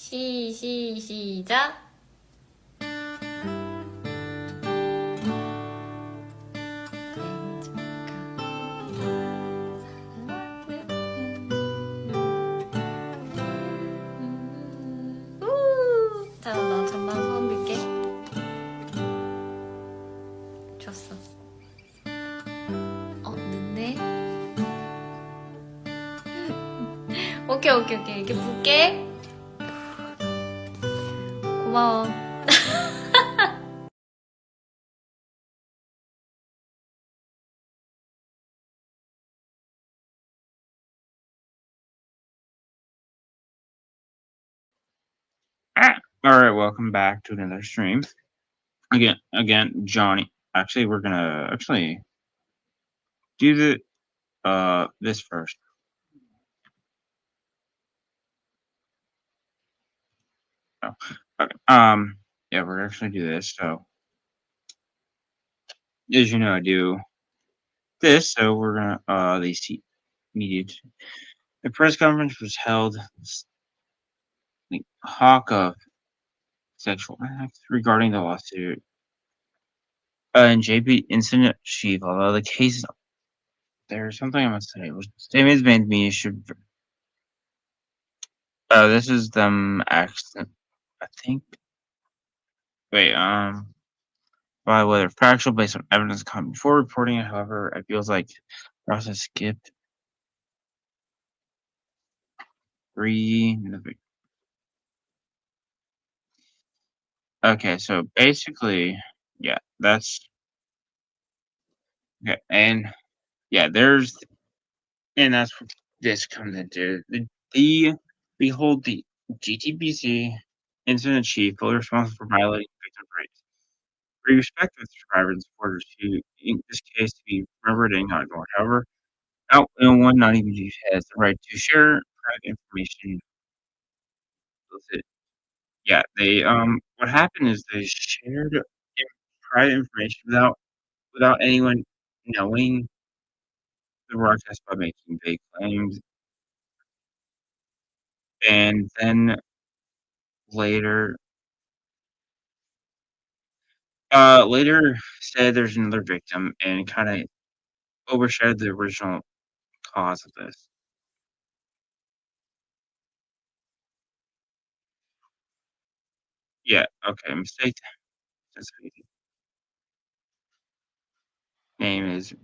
시작. 자, 나 전방 소원 빌게. 좋았어. 늦네. 오케이. 이렇게 볼게. 고마워. All right, welcome back to another stream. Again, Johnny. Actually, we're gonna do this first. Oh, okay. Yeah, we're actually do this. So, as you know, I do this. So we're gonna the needed. The press conference was held. The hawk of sexual acts regarding the lawsuit. And JP incident chief, although the case, there's something I must say. Statements made to me should. This is them accident. I think. Wait. By whether factual based on evidence come before reporting it. However, it feels like process skipped 3. Okay, so basically, yeah, that's okay, and yeah, that's what this comes into. The behold the JTBC incident chief fully responsible for violating victim rights. We respect the survivors and supporters who, in this case, to be remembered and not ignored. However, no one, not even you, has the right to share private information with it. Yeah, they what happened is they shared private information without anyone knowing the broadcast by making big claims, and then later later said there's another victim and kind of overshadowed the original cause of this. Yeah, okay, mistake. Name is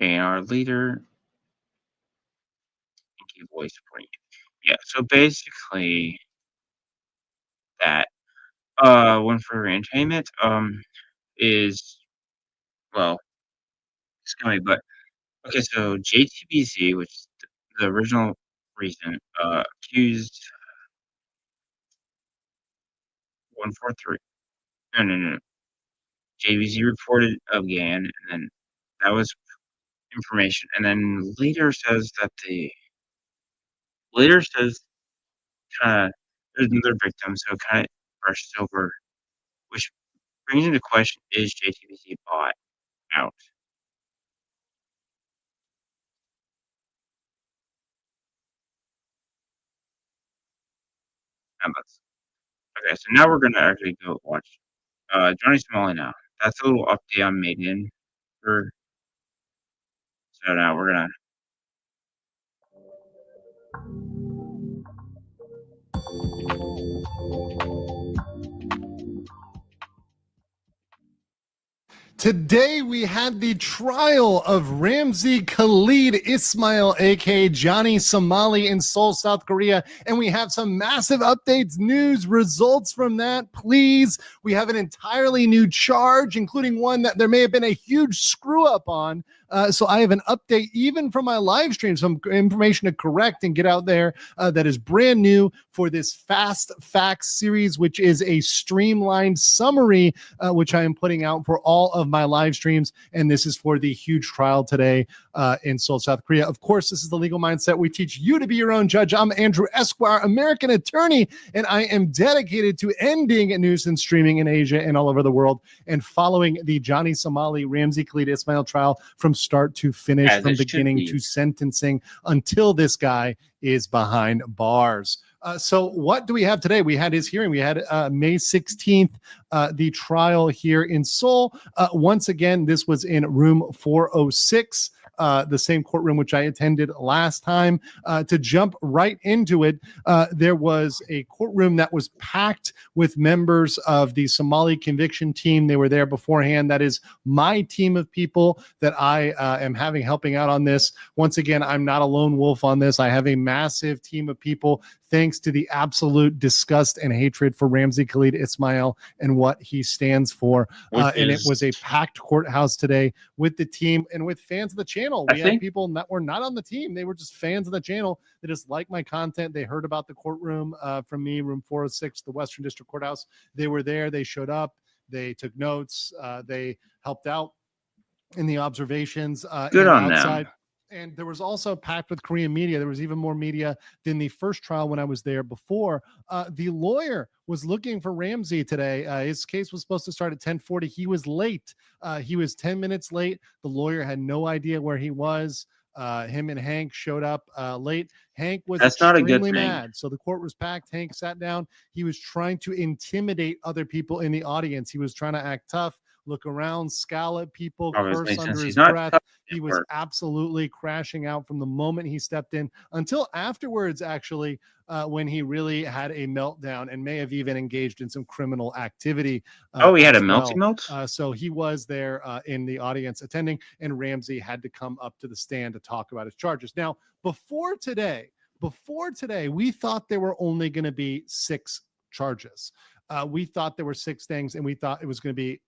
and our leader. Voice supporting it. Yeah, so basically that one for entertainment is well scummy, but okay, so JTBC, which is the original reason, accused 143. No. JBC reported again, and then that was information, and then later says kind of there's another victim, so kind of brushes over, which brings into question: is JTBC bought out? And okay, so now we're gonna actually go watch Johnny Somali now. That's a little update on MADEIN for so now we're gonna Today we had the trial of Ramzi Khalid Ismail, aka Johnny Somali in Seoul, South Korea, and we have some massive updates, news, results from that. Please, we have an entirely new charge, including one that there may have been a huge screw up on. So I have an update even from my live stream, some information to correct and get out there that is brand new for this Fast Facts series, which is a streamlined summary, which I am putting out for all of my live streams. And this is for the huge trial today in Seoul, South Korea. Of course, this is the Legal Mindset. We teach you to be your own judge. I'm Andrew Esquire, American attorney, and I am dedicated to ending nuisance streaming in Asia and all over the world and following the Johnny Somali Ramzi Khalid Ismail trial from start to finish, As from it should beginning be. to sentencing, until this guy is behind bars. So what do we have today? We had his hearing. We had May 16th, the trial here in Seoul. Once again, this was in room 406, the same courtroom which I attended last time. To jump right into it, there was a courtroom that was packed with members of the Somali conviction team. They were there beforehand. That is my team of people that I am having helping out on this. Once again, I'm not a lone wolf on this. I have a massive team of people, thanks to the absolute disgust and hatred for Ramzi Khalid Ismail and what he stands for. And it was a packed courthouse today with the team and with fans of the channel. We had people that were not on the team. They were just fans of the channel. They just like my content. They heard about the courtroom from me, room 406, the Western District Courthouse. They were there. They showed up. They took notes. They helped out in the observations. Good on outside. them. And there was also packed with Korean media. There was even more media than the first trial when I was there before. The lawyer was looking for Ramzi today. His case was supposed to start at 10:40. He was late. He was 10 minutes late. The lawyer had no idea where he was. Him and Hank showed up late. Hank was extremely mad. So the court was packed. Hank sat down. He was trying to intimidate other people in the audience. He was trying to act tough, look around, scowl at people, curse under his breath. He was absolutely crashing out from the moment he stepped in until afterwards, actually, when he really had a meltdown and may have even engaged in some criminal activity. He had a melting melt? So he was there in the audience attending, and Ramzi had to come up to the stand to talk about his charges. Now, before today, we thought there were only going to be 6 charges. We thought there were 6 things, and we thought it was going to be,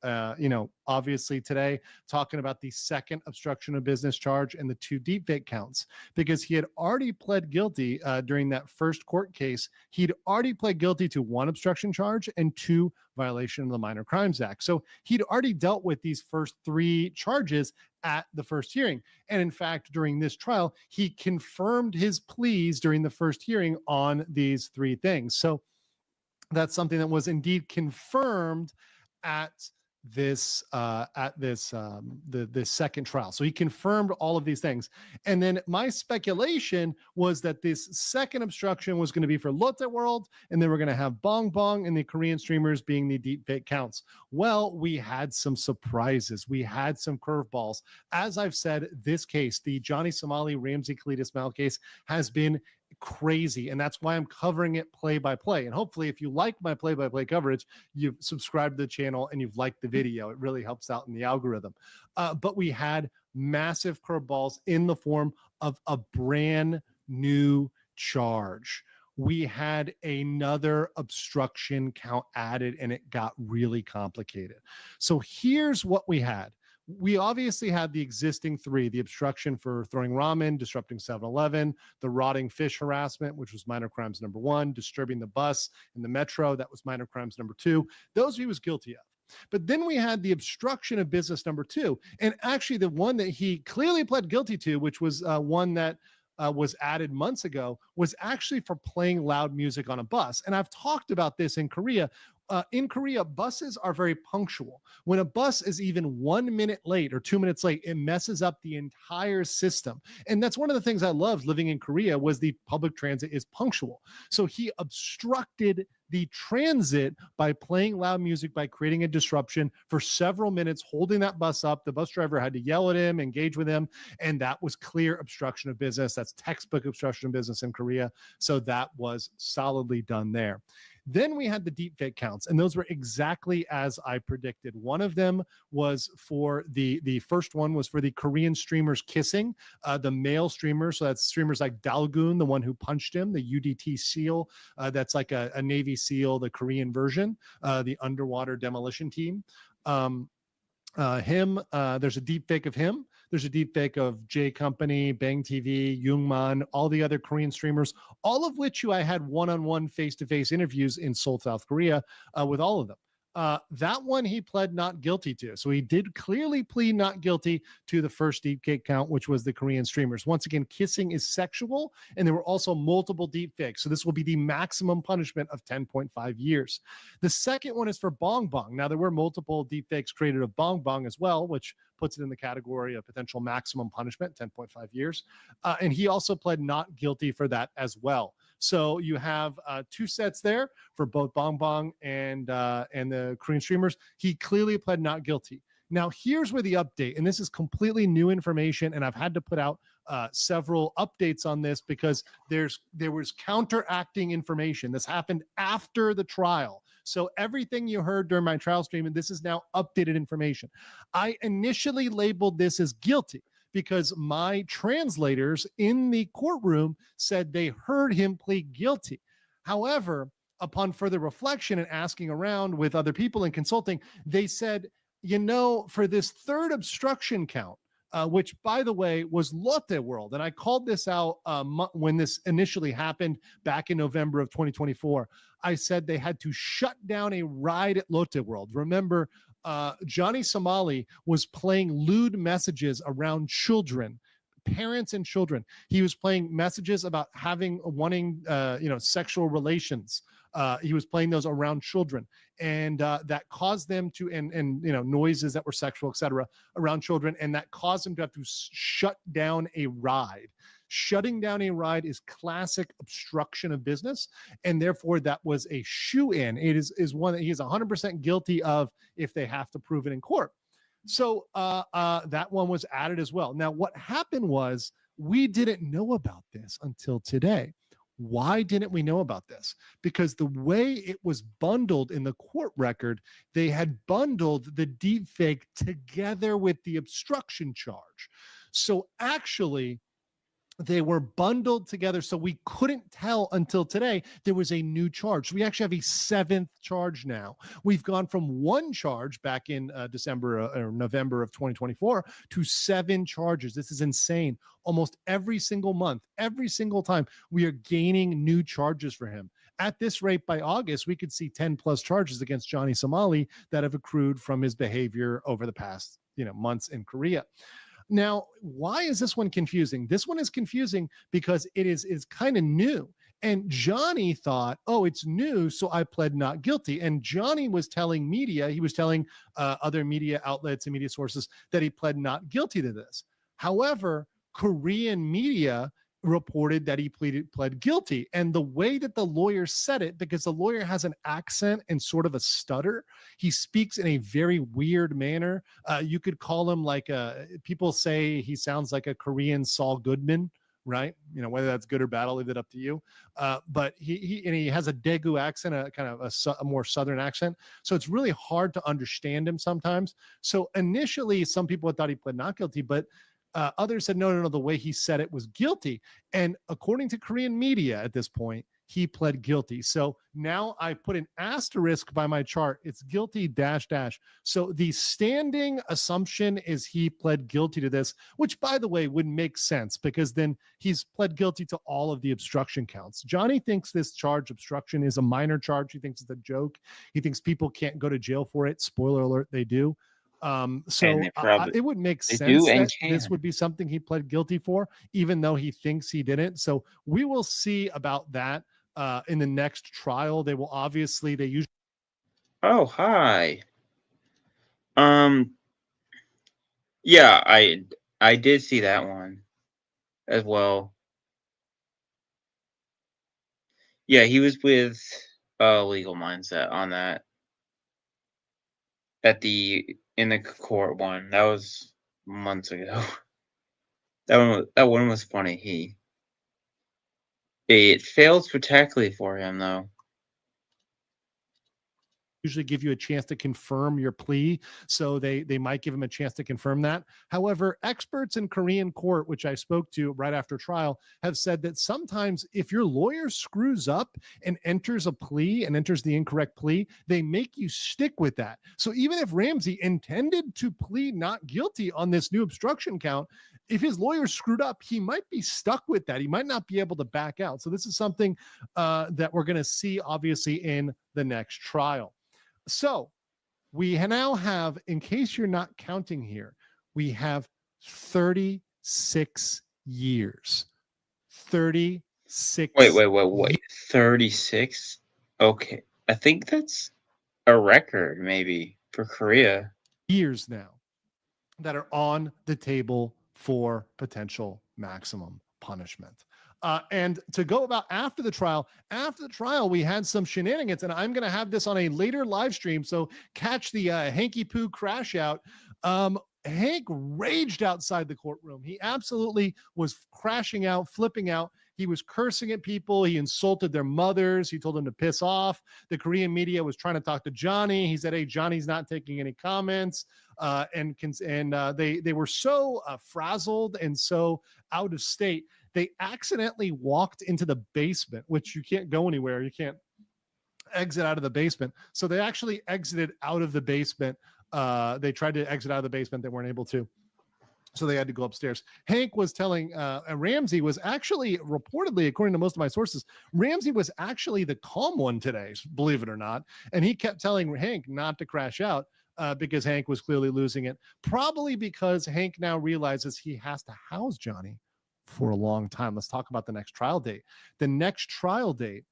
obviously today, talking about the second obstruction of business charge and the 2 deepfake counts, because he had already pled guilty during that first court case. He'd already pled guilty to 1 obstruction charge and 2 violation of the Minor Crimes Act. So he'd already dealt with these first 3 charges at the first hearing. And in fact, during this trial, he confirmed his pleas during the first hearing on these 3 things. So that's something that was indeed confirmed at this the second trial. So he confirmed all of these things. And then my speculation was that this second obstruction was going to be for Lotte World, and then we're going to have Bong Bong and the Korean streamers being the deepfake counts. Well, we had some surprises. We had some curveballs. As I've said, this case, the Johnny Somali Ramzi Khalid Ismail case, has been crazy, and that's why I'm covering it play by play. And hopefully, if you like my play by play coverage, you've subscribed to the channel and you've liked the video. It really helps out in the algorithm. But we had massive curveballs in the form of a brand new charge. We had another obstruction count added, and it got really complicated. So here's what we had. We obviously had the existing 3, the obstruction for throwing ramen, disrupting 7-Eleven, the rotting fish harassment, which was minor crimes number 1, disturbing the bus in the metro, that was minor crimes number 2. Those he was guilty of. But then we had the obstruction of business number 2. And actually the one that he clearly pled guilty to, which was one that was added months ago, was actually for playing loud music on a bus. And I've talked about this in Korea. In Korea, buses are very punctual. When a bus is even 1 minute late or 2 minutes late, it messes up the entire system. And that's one of the things I loved living in Korea, was the public transit is punctual. So he obstructed the transit by playing loud music, by creating a disruption for several minutes, holding that bus up. The bus driver had to yell at him, engage with him, and that was clear obstruction of business. That's textbook obstruction of business in Korea. So that was solidly done there. Then we had the deepfake counts, and those were exactly as I predicted. One of them was for the first one was for the Korean streamers kissing, the male streamers. So that's streamers like Dalgoon, the one who punched him, the UDT SEAL, that's like a Navy SEAL, the Korean version, the underwater demolition team. There's a deep fake of him. There's a deep fake of J Company, Bang TV, Youngman, all the other Korean streamers, all of which I had one-on-one face-to-face interviews in Seoul, South Korea, with all of them. That one he pled not guilty to. So he did clearly plead not guilty to the first deepfake count, which was the Korean streamers. Once again, kissing is sexual, and there were also multiple deepfakes. So this will be the maximum punishment of 10.5 years. The second one is for Bong Bong. Now, there were multiple deepfakes created of Bong Bong as well, which puts it in the category of potential maximum punishment, 10.5 years. And he also pled not guilty for that as well. So you have two sets there for both Bong Bong and the Korean streamers. He clearly pled not guilty. Now, here's where the update, and this is completely new information, and I've had to put out several updates on this because there was counteracting information. This happened after the trial. So everything you heard during my trial stream, and this is now updated information. I initially labeled this as guilty because my translators in the courtroom said they heard him plead guilty. However, upon further reflection and asking around with other people and consulting, they said, for this third obstruction count, which, by the way, was Lotte World. And I called this out when this initially happened back in November of 2024. I said they had to shut down a ride at Lotte World. Remember, Johnny Somali was playing lewd messages around children, parents and children. He was playing messages about wanting sexual relations. He was playing those around children, and that caused them to, and noises that were sexual, etc., around children, and that caused them to have to shut down a ride. Shutting down a ride is classic obstruction of business, and therefore that was a shoe-in. It is one that he is 100% guilty of if they have to prove it in court. So that one was added as well. Now, what happened was we didn't know about this until today. Why didn't we know about this? Because the way it was bundled in the court record, they had bundled the deepfake together with the obstruction charge. So actually, they were bundled together, so we couldn't tell until today there was a new charge. We actually have a seventh charge now. We've gone from one charge back in December or November of 2024 to 7 charges. This is insane. Almost every single month, every single time, we are gaining new charges for him. At this rate, by August, we could see 10 plus charges against Johnny Somali that have accrued from his behavior over the past months in Korea. Now, why is this one confusing? This one is confusing because it is kind of new. And Johnny thought, oh, it's new, so I pled not guilty. And Johnny was telling media, he was telling other media outlets and media sources that he pled not guilty to this. However, Korean media reported that he pled guilty. And the way that the lawyer said it, because the lawyer has an accent and sort of a stutter, he speaks in a very weird manner. You could call him people say he sounds like a Korean Saul Goodman, right? Whether that's good or bad, I'll leave it up to you. But he has a Daegu accent, a kind of a more southern accent. So it's really hard to understand him sometimes. So initially, some people thought he pled not guilty, but others said, no, the way he said it was guilty. And according to Korean media at this point, he pled guilty. So now I put an asterisk by my chart. It's guilty .. So the standing assumption is he pled guilty to this, which, by the way, would make sense because then he's pled guilty to all of the obstruction counts. Johnny thinks this charge, obstruction, is a minor charge. He thinks it's a joke. He thinks people can't go to jail for it. Spoiler alert, they do. It would make sense that this would be something he pled guilty for, even though he thinks he didn't. So we will see about that in the next trial. They usually. Oh, hi. Yeah, I did see that one as well. Yeah, he was with Legal Mindset on that in the court one. That was months ago. That one was funny. It failed spectacularly for him, though. Usually give you a chance to confirm your plea. So they might give him a chance to confirm that. However, experts in Korean court, which I spoke to right after trial, have said that sometimes if your lawyer screws up and enters a plea and enters the incorrect plea, they make you stick with that. So even if Ramsey intended to plead not guilty on this new obstruction count, if his lawyer screwed up, he might be stuck with that. He might not be able to back out. So this is something that we're going to see, obviously, in the next trial. So we now have, in case you're not counting here, we have 36 years. 36. Wait. 36? Okay. I think that's a record, maybe, for Korea. Years now that are on the table for potential maximum punishment. And to go about after the trial, we had some shenanigans, and I'm going to have this on a later live stream. So catch the Hanky Poo crash out. Hank raged outside the courtroom. He absolutely was crashing out, flipping out. He was cursing at people. He insulted their mothers. He told them to piss off. The Korean media was trying to talk to Johnny. He said, "Hey, Johnny's not taking any comments." They were so frazzled and so out of state. They accidentally walked into the basement, which you can't go anywhere. You can't exit out of the basement. So they actually exited out of the basement. They tried to exit out of the basement. They weren't able to. So they had to go upstairs. Hank was telling Ramsey was actually reportedly, according to most of my sources, Ramsey was actually the calm one today, believe it or not. And he kept telling Hank not to crash out because Hank was clearly losing it. Probably because Hank now realizes he has to house Johnny for a long time. Let's talk about the next trial date. The next trial date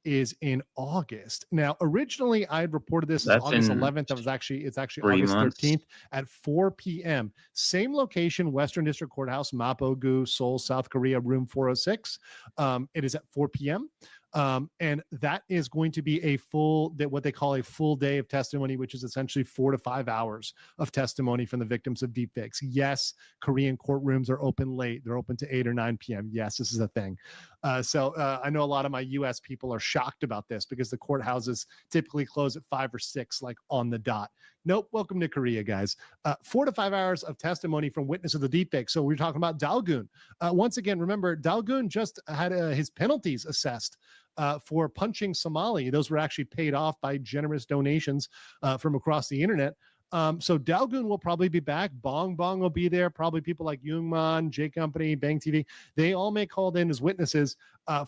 is in August. Now, originally I had reported this as August 11th. It's actually August 13th at 4 p.m. Same location, Western District Courthouse, Mapo-gu, Seoul, South Korea, room 406. It is at 4 p.m. And that is going to be what they call a full day of testimony, which is essentially 4 to 5 hours of testimony from the victims of deepfakes. Yes, Korean courtrooms are open late. They're open to 8 or 9 p.m. Yes, this is a thing. So I know a lot of my U.S. people are shocked about this because the courthouses typically close at 5 or 6, like on the dot. Nope. Welcome to Korea, guys. 4 to 5 hours of testimony from witness of the deepfake. So we're talking about Dalgun. Once again, remember, Dalgun just had his penalties assessed for punching Somali. Those were actually paid off by generous donations from across the internet. So Dalgun will probably be back. Bong will be there. Probably people like Youngman, J Company, Bang TV. They all may called in as witnesses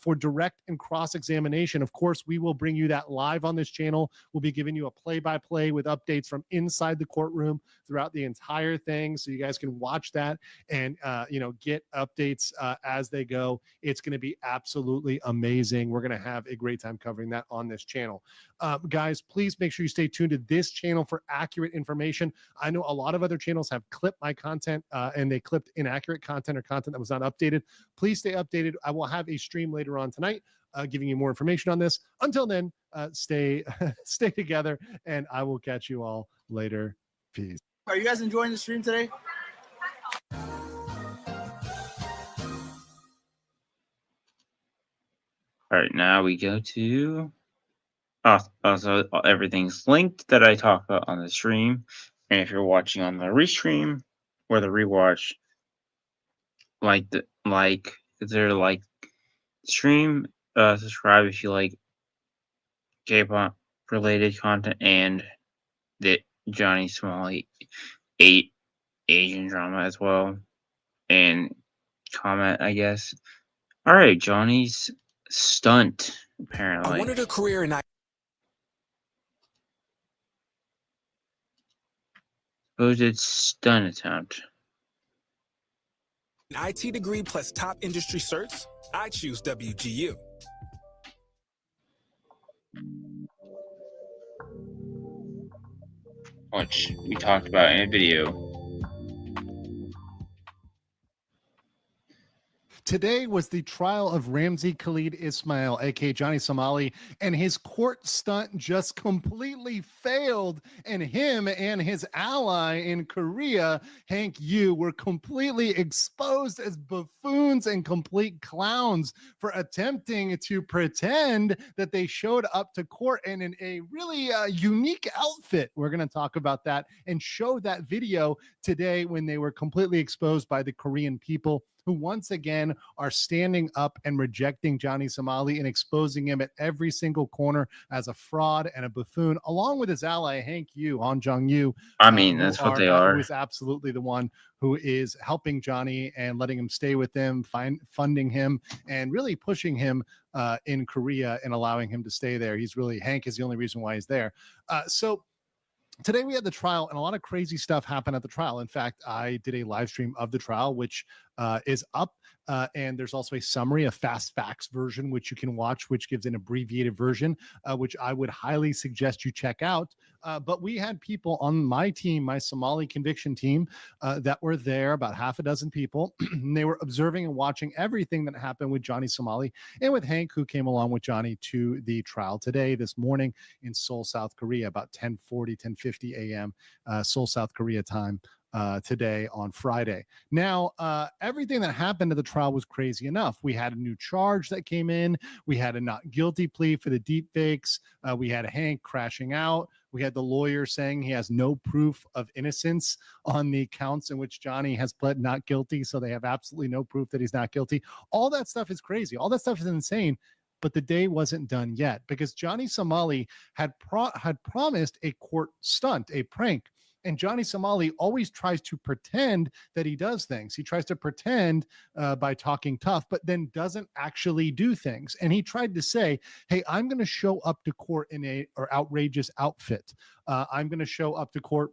for direct and cross-examination. Of course, we will bring you that live on this channel. We'll be giving you a play-by-play with updates from inside the courtroom throughout the entire thing, so you guys can watch that and get updates as they go. It's going to be absolutely amazing. We're going to have a great time covering that on this channel. Guys, please make sure you stay tuned to this channel for accurate information. I know a lot of other channels have clipped my content and they clipped inaccurate content or content that was not updated. Please stay updated. I will have a stream later on tonight giving you more information on this. Until then, stay together, and I will catch you all later. Peace. Are you guys enjoying the stream today? All right, now we go to also everything's linked that I talk about on the stream. And if you're watching on the restream or the rewatch, stream, subscribe if you like K-pop related content and the Johnny Somali 8 Asian drama as well. And comment, I guess. All right, Johnny's stunt, apparently. I wanted a career in Supposed stunt attempt. an IT degree plus top industry certs. I choose WGU. Which we talked about in a video. Today was the trial of Ramsey Khalid Ismail, aka Johnny Somali, and his court stunt just completely failed. And him and his ally in Korea, Hank Yu, were completely exposed as buffoons and complete clowns for attempting to pretend that they showed up to court in a really unique outfit. We're going to talk about that and show that video today when they were completely exposed by the Korean people, who once again are standing up and rejecting Johnny Somali and exposing him at every single corner as a fraud and a buffoon, along with his ally, Hank Yu, Han Jong-yu. I mean, that's what they are. Who is absolutely the one who is helping Johnny and letting him stay with them, funding him, and really pushing him in Korea and allowing him to stay there. Hank is the only reason why he's there. So today we had the trial, and a lot of crazy stuff happened at the trial. In fact, I did a live stream of the trial, which is up. And there's also a summary, a fast facts version, which you can watch, which gives an abbreviated version, which I would highly suggest you check out. But we had people on my team, my Somali conviction team, that were there, about half a dozen people. And they were observing and watching everything that happened with Johnny Somali and with Hank, who came along with Johnny to the trial today, this morning in Seoul, South Korea, about 10:50 a.m. Seoul, South Korea time. Today on Friday. Now, everything that happened at the trial was crazy enough. We had a new charge that came in. We had a not guilty plea for the deep fakes. We had Hank crashing out. We had the lawyer saying he has no proof of innocence on the counts in which Johnny has pled not guilty. So they have absolutely no proof that he's not guilty. All that stuff is crazy. All that stuff is insane. But the day wasn't done yet because Johnny Somali had promised a court stunt, a prank. And Johnny Somali always tries to pretend that he does things. He tries to pretend by talking tough, but then doesn't actually do things. And he tried to say, hey, I'm going to show up to court in a outrageous outfit. I'm going to show up to court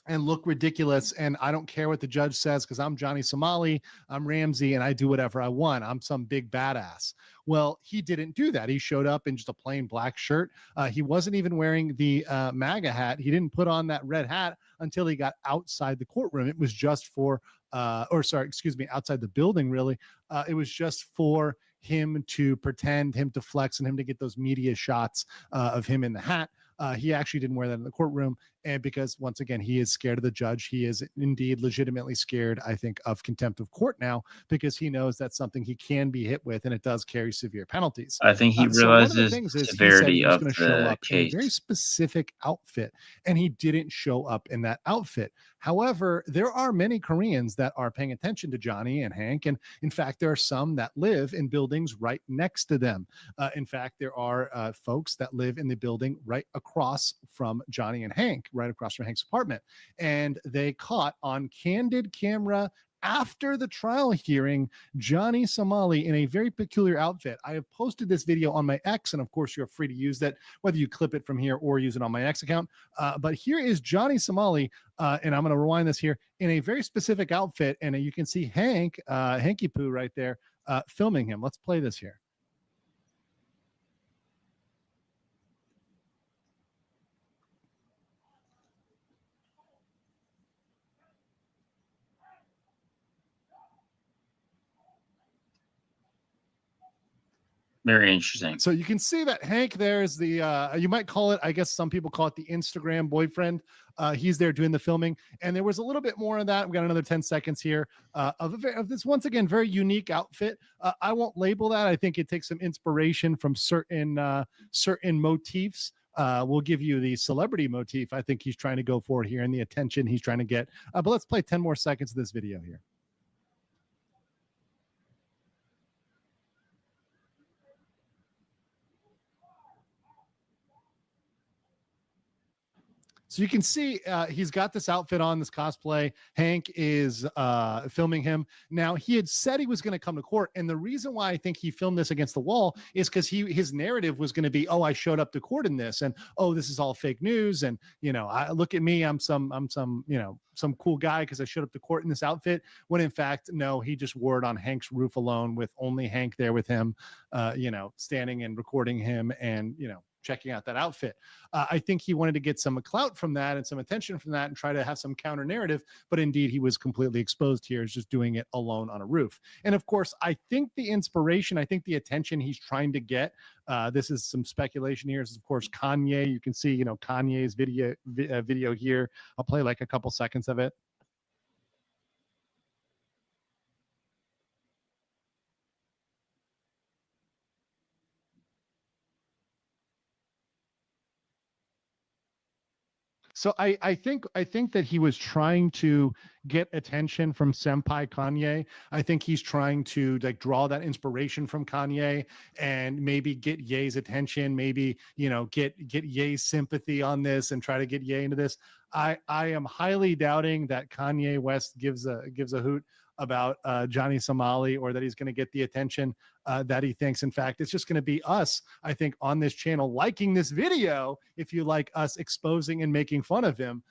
and look ridiculous. And I don't care what the judge says because I'm Johnny Somali, I'm Ramsey, and I do whatever I want. I'm some big badass. Well, he didn't do that. He showed up in just a plain black shirt. He wasn't even wearing the MAGA hat. He didn't put on that red hat until he got outside the courtroom. It was just for, outside the building, really. It was just for him to pretend, him to flex, and him to get those media shots of him in the hat. He actually didn't wear that in the courtroom. And because, once again, he is scared of the judge. He is indeed legitimately scared, I think, of contempt of court now because he knows that's something he can be hit with, and it does carry severe penalties. I think he realizes the severity of the case. In a very specific outfit, and he didn't show up in that outfit. However, there are many Koreans that are paying attention to Johnny and Hank, and in fact, there are some that live in buildings right next to them. In fact, there are folks that live in the building right across from Johnny and Hank, right across from Hank's apartment, and they caught on candid camera after the trial hearing Johnny Somali in a very peculiar outfit. I have posted this video on my X, and of course you're free to use that, whether you clip it from here or use it on my X account. But here is Johnny Somali, and I'm going to rewind this here, in a very specific outfit, and you can see Hank, Hanky Poo right there, filming him. Let's play this here. Very interesting. So you can see that Hank there is the, you might call it, I guess some people call it the Instagram boyfriend. He's there doing the filming. And there was a little bit more of that. We got another 10 seconds here of this, once again, very unique outfit. I won't label that. I think it takes some inspiration from certain motifs. We'll give you the celebrity motif I think he's trying to go for here and the attention he's trying to get. But let's play 10 more seconds of this video here. So you can see he's got this outfit on, this cosplay. Hank is filming him. Now, he had said he was going to come to court. And the reason why I think he filmed this against the wall is because his narrative was going to be, oh, I showed up to court in this. And, oh, this is all fake news. And, look at me. I'm some cool guy because I showed up to court in this outfit. When in fact, no, he just wore it on Hank's roof alone with only Hank there with him, standing and recording him and, checking out that outfit. I think he wanted to get some clout from that and some attention from that and try to have some counter narrative, but indeed he was completely exposed here as just doing it alone on a roof. And of course, I think the inspiration, I think the attention he's trying to get, this is some speculation here, is of course Kanye. You can see, Kanye's video here. I'll play like a couple seconds of it. So I think that he was trying to get attention from Senpai Kanye. I think he's trying to draw that inspiration from Kanye and maybe get Ye's attention, maybe, get Ye's sympathy on this and try to get Ye into this. I am highly doubting that Kanye West gives a hoot about Johnny Somali, or that he's going to get the attention that he thinks. In fact, it's just going to be us, I think, on this channel liking this video if you like us exposing and making fun of him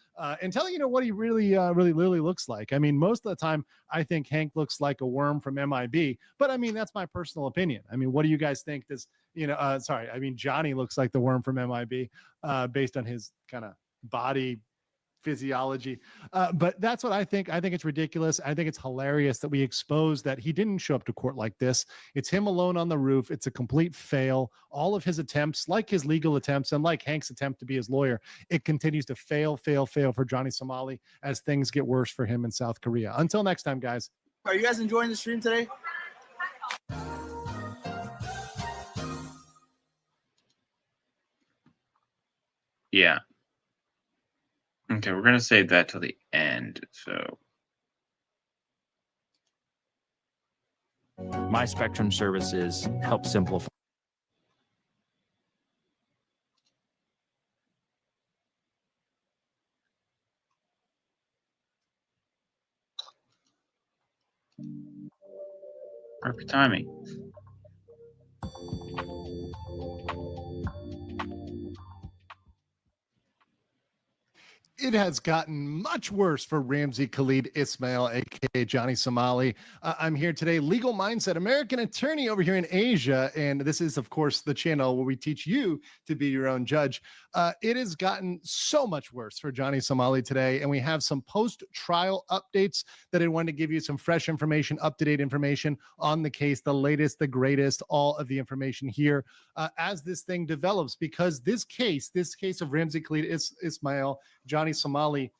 and telling what he really looks like. I mean, most of the time, I think Hank looks like a worm from MIB, but I mean, that's my personal opinion. I mean, what do you guys think? Johnny looks like the worm from MIB based on his kind of body physiology. But that's what I think. I think it's ridiculous. I think it's hilarious that we expose that he didn't show up to court like this. It's him alone on the roof. It's a complete fail. All of his attempts, like his legal attempts and like Hank's attempt to be his lawyer, it continues to fail for Johnny Somali as things get worse for him in South Korea. Until next time, guys. Are you guys enjoying the stream today? Yeah. Okay, we're going to save that till the end. So My Spectrum services help simplify. perfect timing. It has gotten much worse for Ramzi Khalid Ismail, aka Johnny Somali. I'm here today, Legal Mindset, American attorney over here in Asia. And this is, of course, the channel where we teach you to be your own judge. It has gotten so much worse for Johnny Somali today. And we have some post-trial updates that I wanted to give you some fresh information, up-to-date information on the case, the latest, the greatest, all of the information here as this thing develops. Because this case of Ramzi Khalid Ismail, Johnny Somali,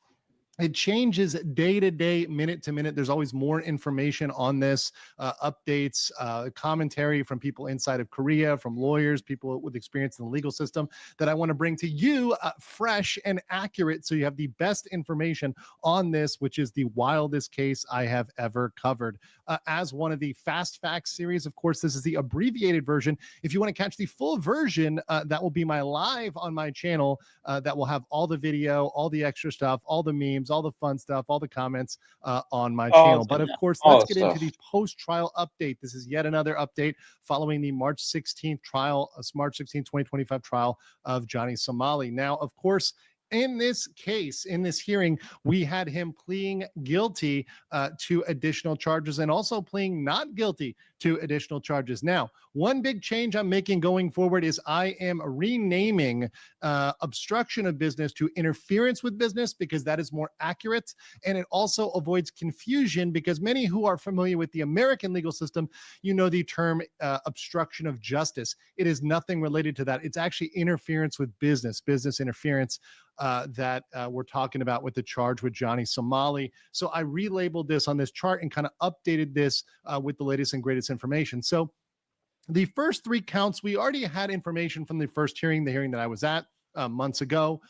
it changes day to day, minute to minute. There's always more information on this, updates, commentary from people inside of Korea, from lawyers, people with experience in the legal system that I want to bring to you fresh and accurate. So you have the best information on this, which is the wildest case I have ever covered. As one of the Fast Facts series, of course, this is the abbreviated version. If you want to catch the full version, that will be my live on my channel that will have all the video, all the extra stuff, all the memes, all the fun stuff, all the comments on my channel. But of course, let's get into the post-trial update. This is yet another update following the March 16th trial, March 16th, 2025 trial of Johnny Somali. Now, of course, in this case, in this hearing, we had him pleading guilty to additional charges and also pleading not guilty to additional charges. Now, one big change I'm making going forward is I am renaming obstruction of business to interference with business, because that is more accurate. And it also avoids confusion, because many who are familiar with the American legal system, you know the term obstruction of justice. It is nothing related to that. It's actually interference with business interference that we're talking about with the charge with Johnny Somali. So I relabeled this on this chart and kind of updated this with the latest and greatest information. So the first three counts, we already had information from the first hearing, the hearing that I was at months ago.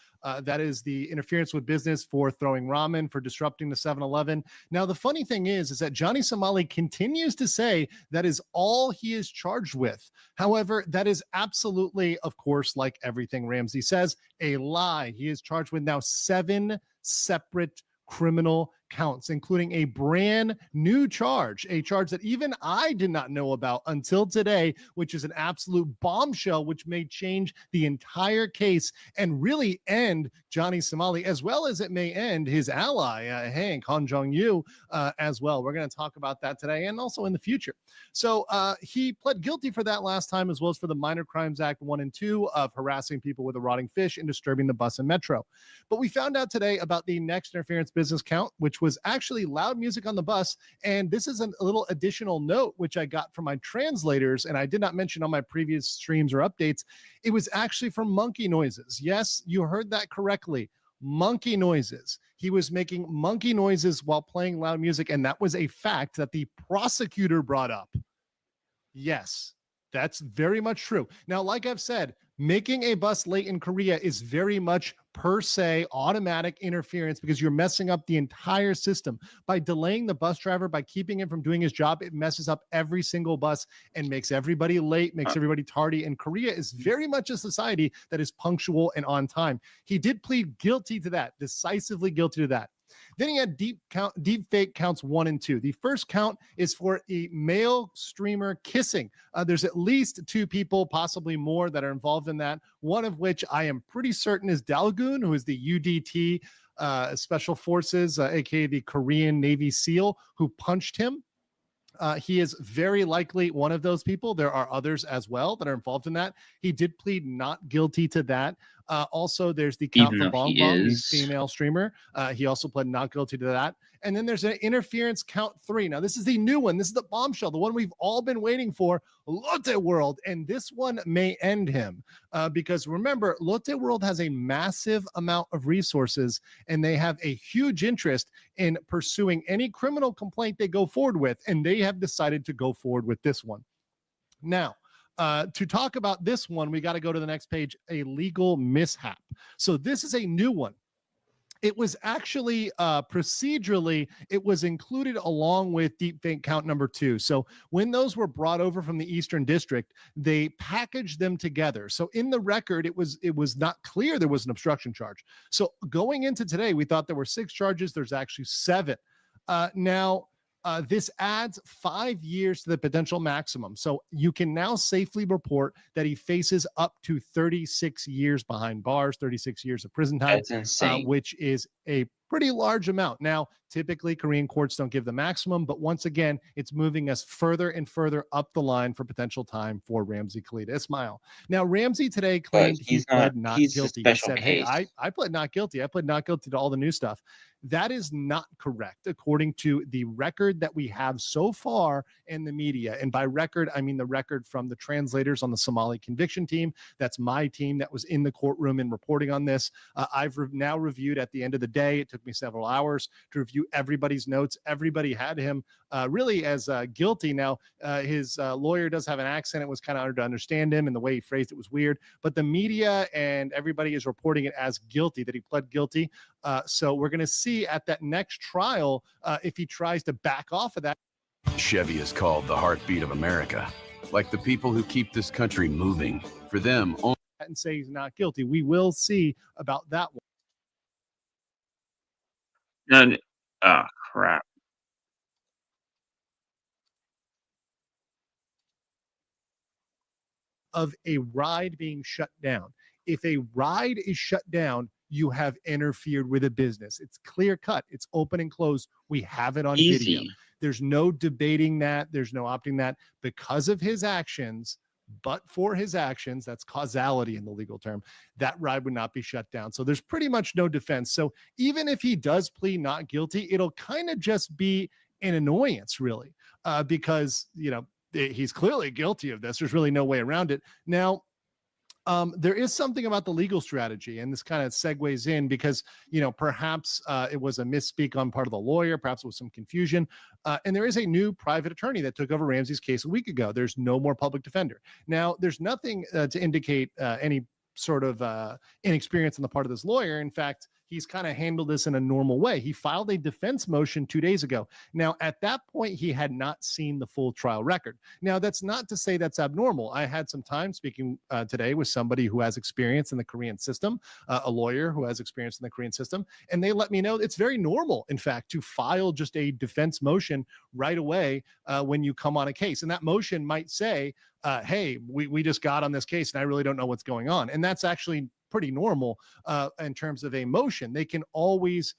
That is the interference with business for throwing ramen, for disrupting the 7-Eleven. Now, the funny thing is that Johnny Somali continues to say that is all he is charged with. However, that is absolutely, of course, like everything Ramzi says, a lie. He is charged with now 7 separate criminal counts, including a brand new charge, a charge that even I did not know about until today, which is an absolute bombshell, which may change the entire case and really end Johnny Somali, as well as it may end his ally, Hank Han Jong-yu, as well. We're going to talk about that today and also in the future. So he pled guilty for that last time, as well as for the Minor Crimes Act 1 and 2 of harassing people with a rotting fish and disturbing the bus and metro. But we found out today about the next interference business count, which was actually loud music on the bus. And this is a little additional note, which I got from my translators, and I did not mention on my previous streams or updates. It was actually from monkey noises. Yes, you heard that correctly. Monkey noises. He was making monkey noises while playing loud music, and that was a fact that the prosecutor brought up. Yes, that's very much true. Now, like I've said, making a bus late in Korea is very much per se automatic interference, because you're messing up the entire system. By delaying the bus driver, by keeping him from doing his job, it messes up every single bus and makes everybody late, makes everybody tardy. And Korea is very much a society that is punctual and on time. He did plead guilty to that, decisively guilty to that. Then he had deep fake counts 1 and 2. The first count is for a male streamer kissing. There's at least 2 people, possibly more, that are involved in that. One of which I am pretty certain is Dalgoon, who is the UDT Special Forces, aka the Korean Navy SEAL, who punched him. He is very likely one of those people. There are others as well that are involved in that. He did plead not guilty to that. Also, there's the count for Bong Bong, the female streamer. He also pled not guilty to that. And then there's an interference count 3. Now, this is the new one. This is the bombshell, the one we've all been waiting for, Lotte World. And this one may end him because remember, Lotte World has a massive amount of resources and they have a huge interest in pursuing any criminal complaint they go forward with. And they have decided to go forward with this one. Now, to talk about this one, we got to go to the next page, a legal mishap. So this is a new one. It was actually procedurally, it was included along with deepfake count number 2. So when those were brought over from the Eastern District, they packaged them together. So in the record, it was not clear there was an obstruction charge. So going into today, we thought there were 6 charges. There's actually 7. Now, this adds 5 years to the potential maximum. So you can now safely report that he faces up to 36 years behind bars, 36 years of prison time. That's insane. Which is a pretty large amount. Now, typically Korean courts don't give the maximum, but once again, it's moving us further and further up the line for potential time for Ramsey Khalid Ismail. Now, Ramsey today claimed he pled not guilty. He said, hey, I pled not guilty. I pled not guilty to all the new stuff. That is not correct, according to the record that we have so far in the media. And by record, I mean the record from the translators on the Somali conviction team. That's my team that was in the courtroom and reporting on this. I've now reviewed at the end of the day. It took me several hours to review everybody's notes. Everybody had him really as guilty. Now, his lawyer does have an accent. It was kind of hard to understand him, and the way he phrased it was weird. But the media and everybody is reporting it as guilty, that he pled guilty. So we're going to see at that next trial if he tries to back off of that. Chevy is called the heartbeat of America, like the people who keep this country moving. For them, and say he's not guilty. We will see about that one. None. Oh, crap. Of a ride being shut down. If a ride is shut down, you have interfered with a business. It's clear cut. It's open and closed. We have it on video. There's no debating that. There's no opting that. Because of his actions, but for his actions, that's causality in the legal term, that ride would not be shut down. So there's pretty much no defense. So even if he does plead not guilty, it'll kind of just be an annoyance, really, because, you know, he's clearly guilty of this. There's really no way around it. Now, there is something about the legal strategy, and this kind of segues in because, you know, perhaps it was a misspeak on part of the lawyer, perhaps it was some confusion, and there is a new private attorney that took over Ramsey's case a week ago. There's no more public defender. Now, there's nothing to indicate any sort of inexperience on the part of this lawyer. In fact, he's kind of handled this in a normal way. He filed a defense motion 2 days ago. Now, at that point, he had not seen the full trial record. Now, that's not to say that's abnormal. I had some time speaking today with somebody who has experience in the Korean system, a lawyer who has experience in the Korean system, and they let me know it's very normal, in fact, to file just a defense motion right away when you come on a case. And that motion might say, hey, we just got on this case and I really don't know what's going on. And that's actually pretty normal in terms of a motion. They can always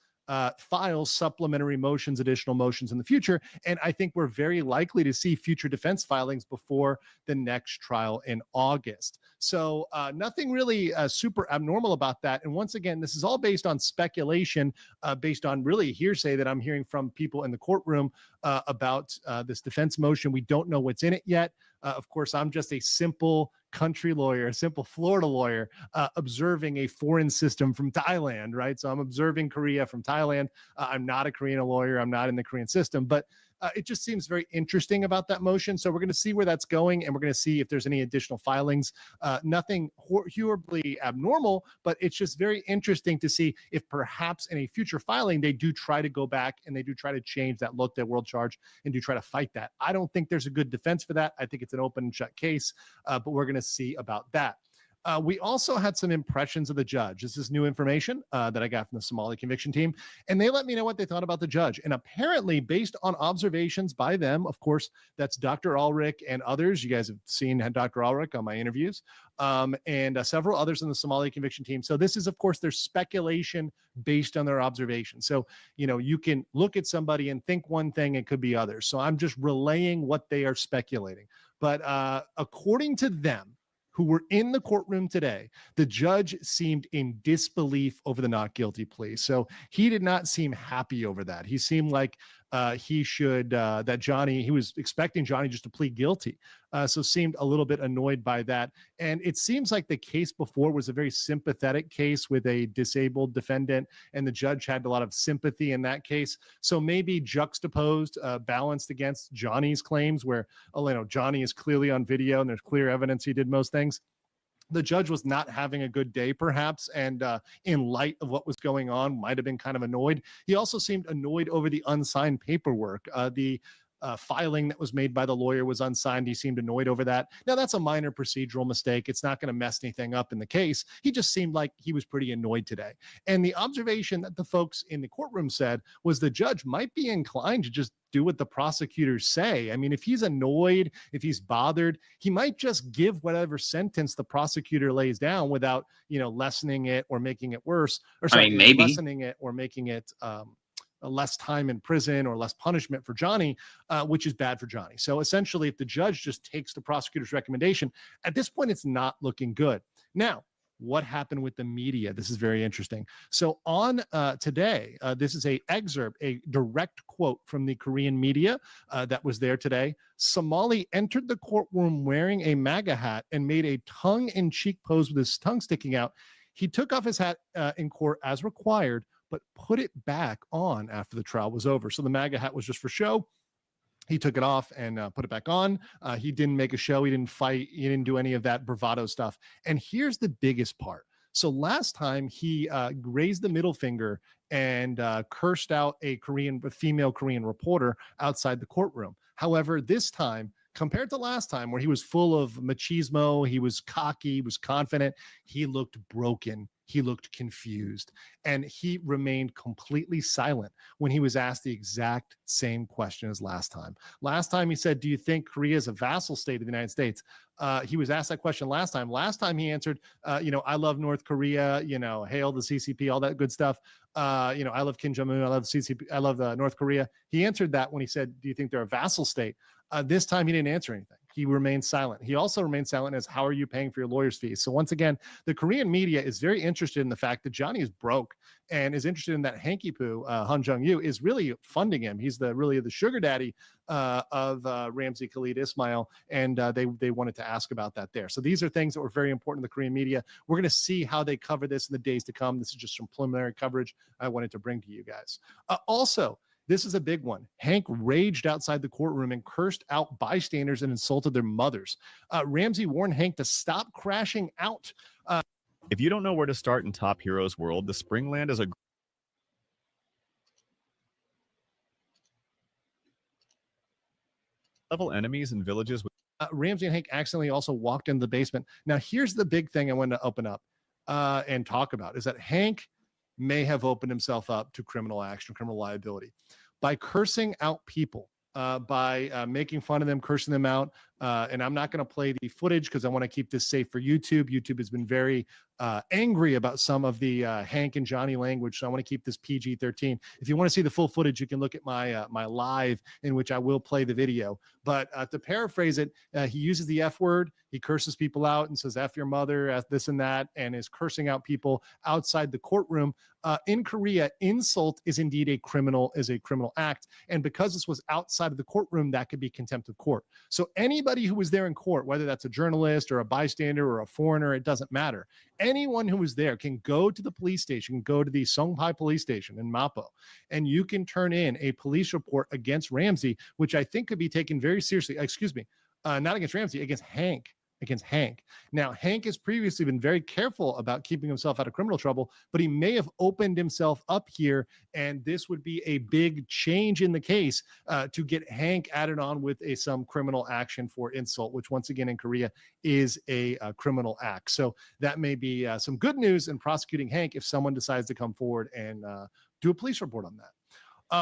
file supplementary motions, additional motions in the future. And I think we're very likely to see future defense filings before the next trial in August. So nothing really super abnormal about that. And once again, this is all based on speculation, based on really hearsay that I'm hearing from people in the courtroom about this defense motion. We don't know what's in it yet. Of course, I'm just a simple country lawyer, a simple Florida lawyer, observing a foreign system from Thailand, right? So I'm observing Korea from Thailand. I'm not a Korean lawyer. I'm not in the Korean system, but it just seems very interesting about that motion. So we're going to see where that's going, and we're going to see if there's any additional filings. Nothing horribly abnormal, but it's just very interesting to see if perhaps in a future filing, they do try to go back and they do try to change that Lotte World charge and do try to fight that. I don't think there's a good defense for that. I think it's an open and shut case, but we're going to see about that. We also had some impressions of the judge. This is new information that I got from the Somali conviction team, and they let me know what they thought about the judge. And apparently, based on observations by them, of course, that's Dr. Ulrich and others. You guys have seen Dr. Ulrich on my interviews, and several others in the Somali conviction team. So this is, of course, their speculation based on their observations. So, you can look at somebody and think one thing, it could be others. So I'm just relaying what they are speculating. But according to them, who were in the courtroom today, the judge seemed in disbelief over the not guilty plea. So he did not seem happy over that. He seemed like he was expecting Johnny just to plead guilty. So seemed a little bit annoyed by that. And it seems like the case before was a very sympathetic case with a disabled defendant, and the judge had a lot of sympathy in that case. So maybe juxtaposed, balanced against Johnny's claims where, Johnny is clearly on video and there's clear evidence he did most things. The judge was not having a good day, perhaps, and in light of what was going on, might have been kind of annoyed. He also seemed annoyed over the unsigned paperwork. The filing that was made by the lawyer was unsigned. He seemed annoyed over that. Now, that's a minor procedural mistake. It's not going to mess anything up in the case. He just seemed like he was pretty annoyed today. And the observation that the folks in the courtroom said was the judge might be inclined to just do what the prosecutors say. I mean, if he's annoyed, if he's bothered, he might just give whatever sentence the prosecutor lays down without, lessening it or making it worse, or maybe lessening it or making it less time in prison or less punishment for Johnny, which is bad for Johnny. So essentially, if the judge just takes the prosecutor's recommendation, at this point, it's not looking good. Now, what happened with the media? This is very interesting. So on today, this is a excerpt, a direct quote from the Korean media that was there today. Somali entered the courtroom wearing a MAGA hat and made a tongue-in-cheek pose with his tongue sticking out. He took off his hat in court as required, but put it back on after the trial was over. So the MAGA hat was just for show. He took it off and put it back on. He didn't make a show. He didn't fight. He didn't do any of that bravado stuff. And here's the biggest part. So last time he raised the middle finger and cursed out a female Korean reporter outside the courtroom. However, this time, compared to last time where he was full of machismo, he was cocky, he was confident, he looked broken. He looked confused, and he remained completely silent when he was asked the exact same question as last time. Last time he said, do you think Korea is a vassal state of the United States? He was asked that question last time. Last time he answered, I love North Korea, hail the CCP, all that good stuff. I love Kim Jong-un, I love CCP, I love North Korea. He answered that when he said, do you think they're a vassal state? This time he didn't answer anything. He remained silent. He also remained silent as how are you paying for your lawyer's fees? So once again, the Korean media is very interested in the fact that Johnny is broke and is interested in that hanky poo. Han Jung-yu is really funding him. He's really the sugar daddy of Ramzi Khalid Ismail, and they wanted to ask about that there. So these are things that were very important in the Korean media. We're going to see how they cover this in the days to come. This is just some preliminary coverage I wanted to bring to you guys. Also, this is a big one. Hank raged outside the courtroom and cursed out bystanders and insulted their mothers. Ramzi warned Hank to stop crashing out. If you don't know where to start in Top Heroes World, the Springland is a level enemies and villages. Ramzi and Hank accidentally also walked into the basement. Now, here's the big thing I wanted to open up and talk about is that Hank may have opened himself up to criminal action, criminal liability by cursing out people, by making fun of them, cursing them out. And I'm not going to play the footage because I want to keep this safe for YouTube. YouTube has been very angry about some of the Hank and Johnny language. So I want to keep this PG-13. If you want to see the full footage, you can look at my my live in which I will play the video. But to paraphrase it, he uses the F word. He curses people out and says, F your mother, F this and that, and is cursing out people outside the courtroom. In Korea, insult is indeed a criminal act. And because this was outside of the courtroom, that could be contempt of court. So anybody who was there in court, whether that's a journalist or a bystander or a foreigner, it doesn't matter. Anyone who was there can go to the police station, go to the Songpai police station in Mapo, and you can turn in a police report against Ramzi, which I think could be taken very seriously. Excuse me, not against Ramzi, against Hank. against Hank. Now, Hank has previously been very careful about keeping himself out of criminal trouble, but he may have opened himself up here, and this would be a big change in the case to get Hank added on with some criminal action for insult, which once again in Korea is a criminal act. So that may be some good news in prosecuting Hank if someone decides to come forward and do a police report on that.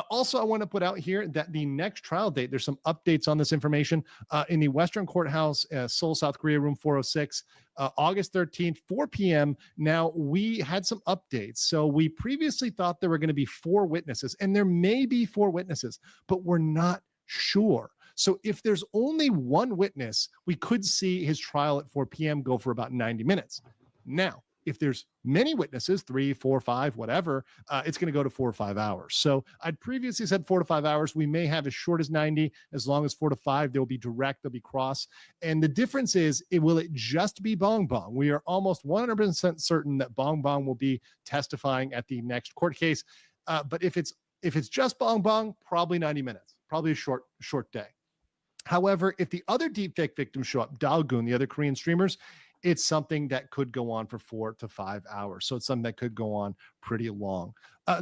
Also, I want to put out here that the next trial date, there's some updates on this information in the Western Courthouse, Seoul, South Korea, room 406, August 13th, 4 p.m. Now, we had some updates. So we previously thought there were going to be 4 witnesses, and there may be 4 witnesses, but we're not sure. So if there's only one witness, we could see his trial at 4 p.m. go for about 90 minutes. Now, if there's many witnesses, 3, 4, 5, whatever, it's going to go to 4 or 5 hours. So I'd previously said 4 to 5 hours. We may have as short as 90, as long as 4 to 5. They'll be direct, they'll be cross. And the difference is, will it just be Bong Bong? We are almost 100% certain that Bong Bong will be testifying at the next court case. But if it's just Bong Bong, probably 90 minutes, probably a short day. However, if the other deepfake victims show up, Dalgoon, the other Korean streamers, it's something that could go on for 4 to 5 hours. So it's something that could go on pretty long.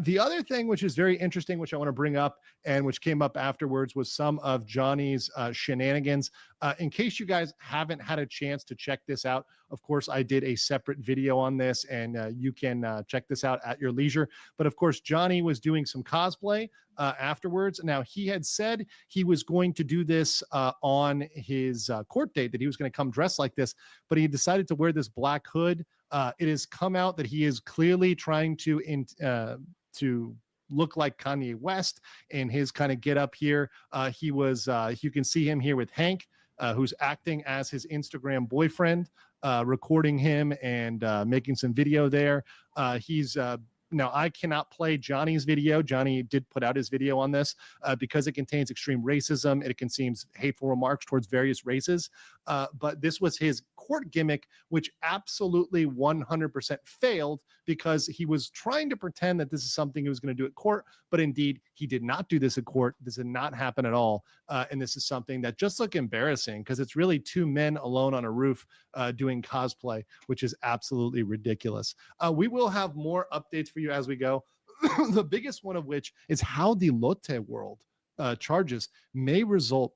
The other thing, which is very interesting, which I want to bring up and which came up afterwards, was some of Johnny's shenanigans. In case you guys haven't had a chance to check this out, of course, I did a separate video on this, and you can check this out at your leisure. But of course, Johnny was doing some cosplay afterwards. Now, he had said he was going to do this on his court date, that he was going to come dressed like this, but he decided to wear this black hood. It has come out that he is clearly trying to look like Kanye West in his kind of get up here. He was, you can see him here with Hank, who's acting as his Instagram boyfriend, recording him and making some video there. Now, I cannot play Johnny's video. Johnny did put out his video on this because it contains extreme racism. It contains hateful remarks towards various races. But this was his court gimmick, which absolutely 100% failed, because he was trying to pretend that this is something he was going to do at court. But indeed, he did not do this at court. This did not happen at all. And this is something that just looked embarrassing, because it's really 2 men alone on a roof doing cosplay, which is absolutely ridiculous. We will have more updates for you as we go. The biggest one of which is how the Lotte World charges may result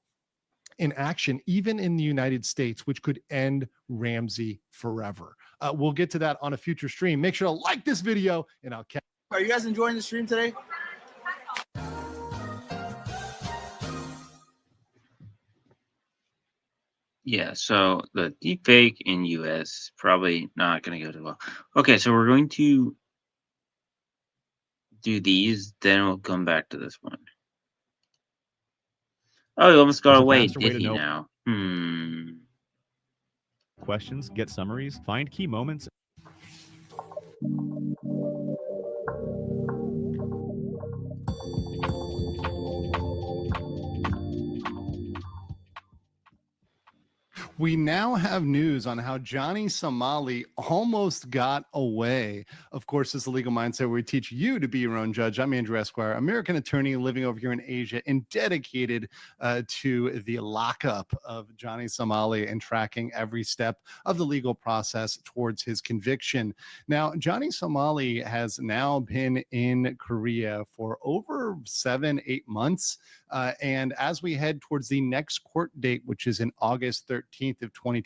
in action even in the United States, which could end Ramsey forever. We'll get to that on a future stream. Make sure to like this video, and I'll catch. Are you guys enjoying the stream today? Yeah, so the deepfake in US probably not going to go too well. Okay, so we're going to do these, then we'll come back to this one. Oh, he almost got There's a away, faster way did to he know- now? Questions, get summaries, find key moments. We now have news on how Johnny Somali almost got away. Of course, this is a legal mindset where we teach you to be your own judge. I'm Andrew Esquire, American attorney living over here in Asia and dedicated to the lockup of Johnny Somali and tracking every step of the legal process towards his conviction. Now, Johnny Somali has now been in Korea for over 7-8 months. And as we head towards the next court date, which is in August 13th of 2020.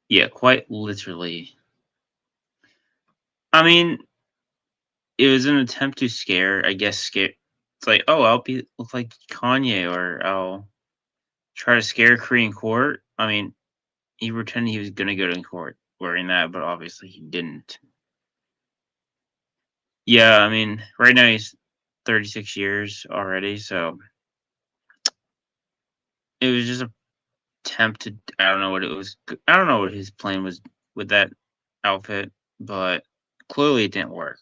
Yeah, quite literally. I mean, it was an attempt to scare, I guess, scare. It's like, oh, I'll look like Kanye, or I'll try to scare Korean court. I mean, he pretended he was going to go to court wearing that, but obviously he didn't. Yeah, I mean, right now he's 36 years already, so it was just a attempt to, I don't know what it was. I don't know what his plan was with that outfit, but clearly it didn't work.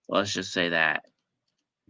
Let's just say that.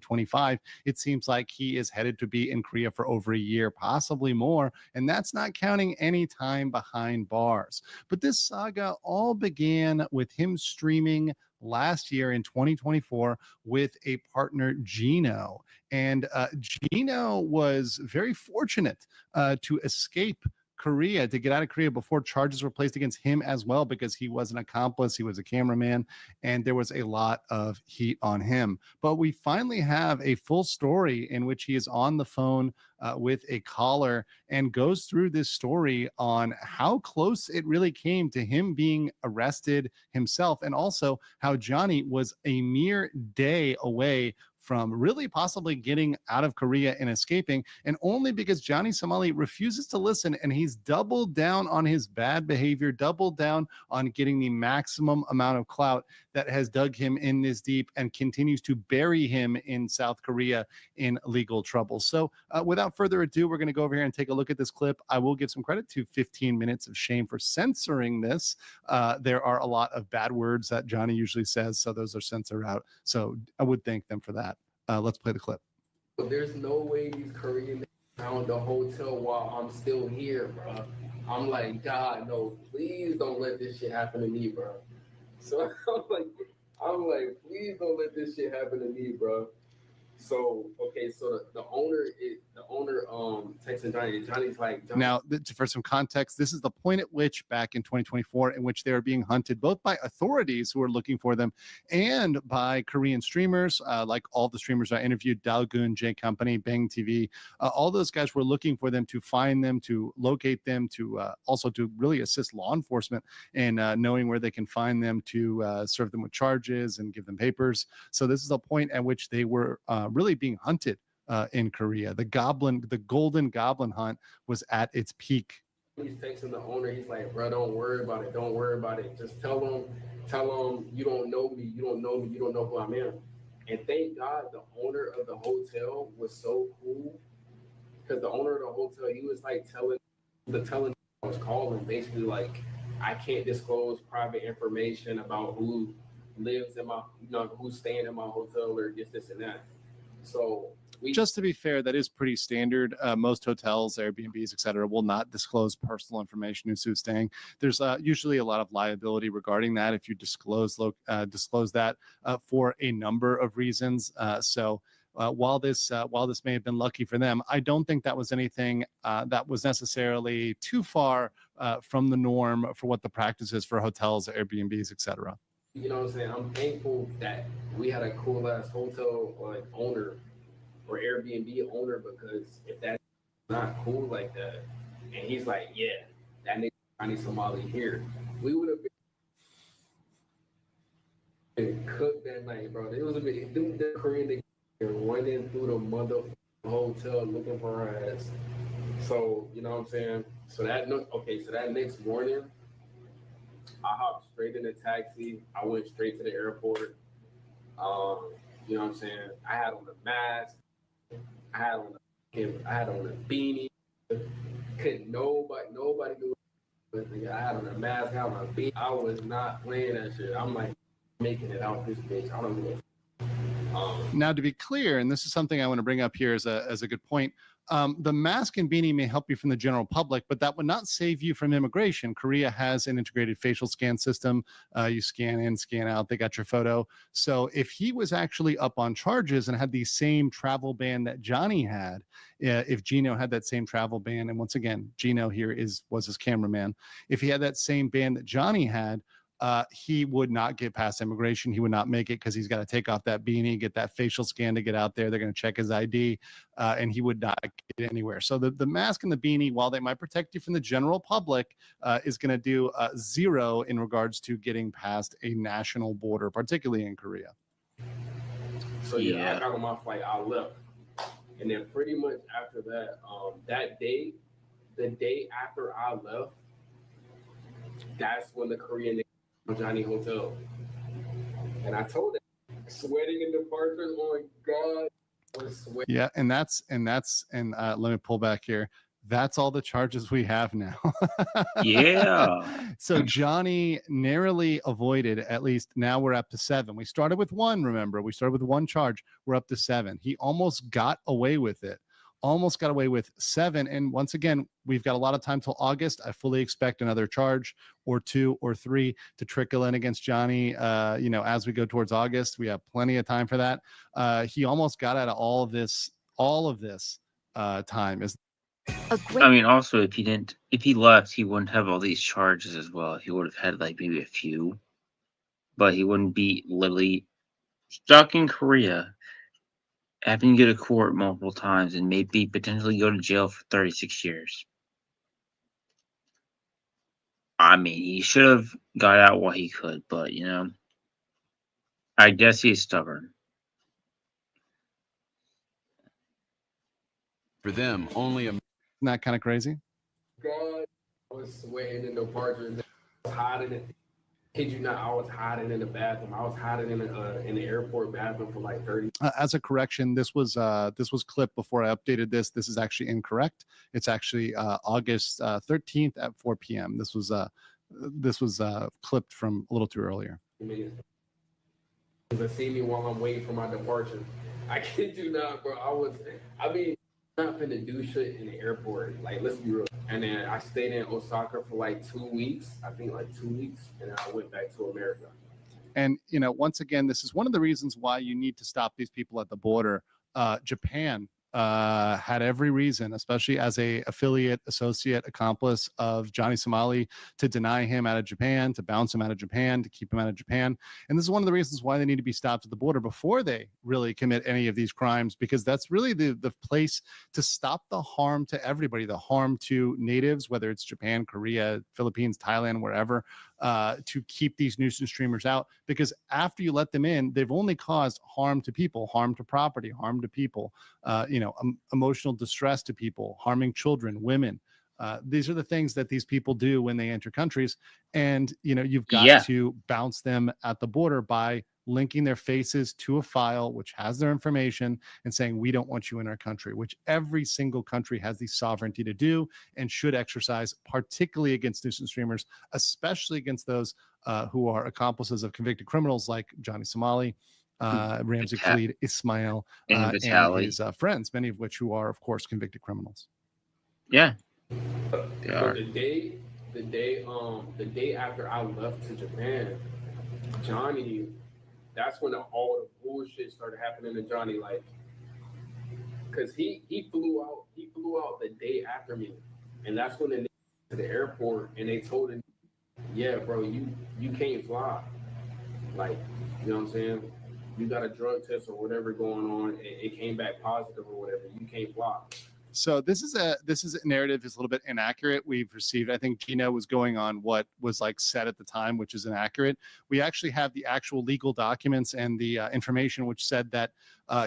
25, it seems like he is headed to be in Korea for over a year, possibly more, and that's not counting any time behind bars. But this saga all began with him streaming last year in 2024 with a partner, Gino. And Gino was very fortunate to escape Korea, to get out of Korea before charges were placed against him as well, because he was an accomplice, he was a cameraman, and there was a lot of heat on him. But we finally have a full story in which he is on the phone with a caller and goes through this story on how close it really came to him being arrested himself, and also how Johnny was a mere day away from really possibly getting out of Korea and escaping, and only because Johnny Somali refuses to listen, and he's doubled down on his bad behavior, doubled down on getting the maximum amount of clout that has dug him in this deep and continues to bury him in South Korea in legal trouble. So without further ado, we're going to go over here and take a look at this clip. I will give some credit to 15 Minutes of Shame for censoring this. There are a lot of bad words that Johnny usually says, so those are censored out. So I would thank them for that. Let's play the clip. There's no way these Koreans found the hotel while I'm still here, bro. I'm like, God, no, please don't let this shit happen to me, bro. So I'm like, please don't let this shit happen to me, bro. So okay, so the owner texting Johnny, and Johnny's like, Johnny. Now, for some context, this is the point at which, back in 2024, in which they are being hunted both by authorities who are looking for them and by Korean streamers, like all the streamers I interviewed, Dalgoon, J Company, Bang TV, all those guys were looking for them, to find them, to locate them, to also to really assist law enforcement in knowing where they can find them, to serve them with charges and give them papers. So this is a point at which they were really being hunted in Korea. The golden goblin hunt was at its peak. He's texting the owner. He's like, bro, don't worry about it. Don't worry about it. Just tell him you don't know me. You don't know me. You don't know who I am. And thank God the owner of the hotel was so cool, because the owner of the hotel, he was like telling I was calling, basically like, I can't disclose private information about who lives in my, who's staying in my hotel or this and that. So just to be fair, that is pretty standard. Most hotels, Airbnbs, etc., will not disclose personal information who's staying. There's usually a lot of liability regarding that if you disclose that for a number of reasons. So while this may have been lucky for them, I don't think that was anything that was necessarily too far from the norm for what the practice is for hotels, Airbnbs, etc. You know what I'm saying? I'm thankful that we had a cool ass hotel owner or Airbnb owner, because if that's not cool like that, and he's like, yeah, that nigga Johnny Somali here, we would have been cooked that night, bro. It was a bit, the Korean nigga running through the mother hotel looking for her ass. So, you know what I'm saying? So that next morning, I hopped straight in a taxi. I went straight to the airport. You know what I'm saying? I had on a mask. I had on a beanie. Couldn't nobody knew. I had on a mask. I had on a beanie. I was not playing that shit. I'm like making it out this bitch. I don't know. Now, to be clear, and this is something I want to bring up here as a good point, the mask and beanie may help you from the general public, but that would not save you from immigration. Korea has an integrated facial scan system. You scan in, scan out, they got your photo. So if he was actually up on charges and had the same travel ban that Johnny had, if Gino had that same travel ban, and once again, Gino here was his cameraman, if he had that same ban that Johnny had, he would not get past immigration. He would not make it, because he's got to take off that beanie, get that facial scan to get out there. They're going to check his ID, and he would not get anywhere. So the mask and the beanie, while they might protect you from the general public, is going to do zero in regards to getting past a national border, particularly in Korea. So yeah, I got on my flight. I left, and then pretty much after that, the day after I left, that's when the Korean Johnny Hotel. And I told him, sweating in the departures, oh my God, I was sweating. Yeah, and let me pull back here. That's all the charges we have now. Yeah. So Johnny narrowly avoided, at least now we're up to 7. We started with 1, remember? We started with 1 charge. We're up to 7. He almost got away with it. Almost got away with 7. And once again, we've got a lot of time till August. I fully expect another charge or 2 or 3 to trickle in against Johnny. As we go towards August, we have plenty of time for that. He almost got out of all of this time. I mean, also if he left, he wouldn't have all these charges as well. He would have had like maybe a few, but he wouldn't be literally stuck in Korea, having to go to court multiple times and maybe potentially go to jail for 36 years. I mean, he should have got out while he could, but I guess he's stubborn. For them, only a Isn't that kind of crazy? God, I was sweating in the apartment. I was hiding. Kid you not, I was hiding in the bathroom. I was hiding in the airport bathroom for like 30. As a correction, this was clipped before I updated this. This is actually incorrect. It's actually August 13th at 4 p.m. This was clipped from a little too earlier. Because they see me while I'm waiting for my departure. I kid you not, bro. I mean, I'm not finna do shit in the airport. Like, let's be real. And then I stayed in Osaka for like 2 weeks. I think like 2 weeks, and then I went back to America. And once again, this is one of the reasons why you need to stop these people at the border. Japan had every reason, especially as a affiliate, associate, accomplice of Johnny Somali, to deny him out of Japan, to bounce him out of Japan, to keep him out of Japan. And this is one of the reasons why they need to be stopped at the border before they really commit any of these crimes, because that's really the place to stop the harm to everybody, the harm to natives, whether it's Japan, Korea, Philippines, Thailand, wherever, to keep these nuisance streamers out. Because after you let them in, they've only caused harm to people, harm to property, harm to people, emotional distress to people, harming children, women. These are the things that these people do when they enter countries. And, you've got to bounce them at the border by linking their faces to a file which has their information and saying, we don't want you in our country, which every single country has the sovereignty to do and should exercise, particularly against nuisance streamers, especially against those who are accomplices of convicted criminals like Johnny Somali, Ramzi Khalid, Ismail, and his friends, many of which who are, of course, convicted criminals. Yeah. But the day after I left to Japan, Johnny, that's when all the bullshit started happening to Johnny. Like, cause he flew out the day after me, and that's when they to the airport and they told him, yeah, bro, you can't fly. Like, you know what I'm saying? You got a drug test or whatever going on, and it came back positive or whatever. You can't fly. So this is a narrative is a little bit inaccurate. We've received, I think Gina was going on what was like said at the time, which is inaccurate. We actually have the actual legal documents and the information which said that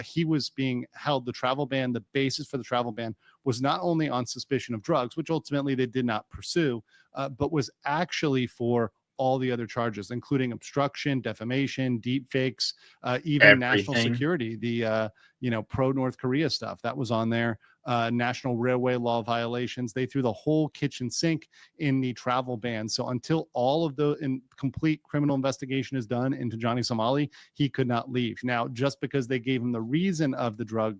he was being held. The travel ban, the basis for the travel ban was not only on suspicion of drugs, which ultimately they did not pursue, but was actually for all the other charges, including obstruction, defamation, deep fakes, even national security, the pro North Korea stuff that was on there, national railway law violations. They threw the whole kitchen sink in the travel ban. So until all of the complete criminal investigation is done into Johnny Somali, he could not leave. Now, just because they gave him the reason of the drug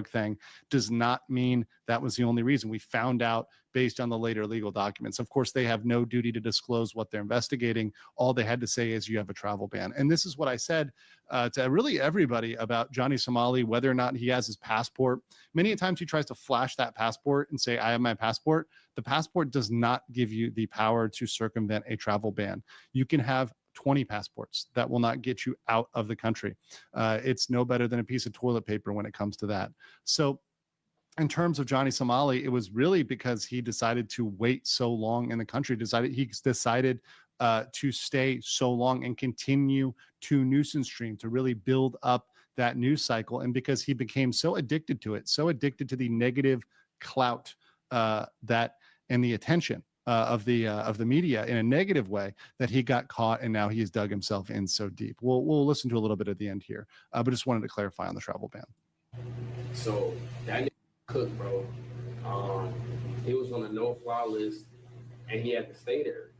thing does not mean that was the only reason. We found out based on the later legal documents. Of course, they have no duty to disclose what they're investigating. All they had to say is you have a travel ban. And this is what I said to really everybody about Johnny Somali, whether or not he has his passport. Many times he tries to flash that passport and say, I have my passport. The passport does not give you the power to circumvent a travel ban. You can have 20 passports that will not get you out of the country. It's no better than a piece of toilet paper when it comes to that. So in terms of Johnny Somali, it was really because he decided to wait so long in the country, he decided to stay so long and continue to nuisance stream, to really build up that news cycle. And because he became so addicted to it, so addicted to the negative clout that and the attention of the media in a negative way, that he got caught, and now he's dug himself in so deep. We'll listen to a little bit at the end here, but just wanted to clarify on the travel ban. So that nigga Cook, bro, he was on a no-fly list, and he had to stay there.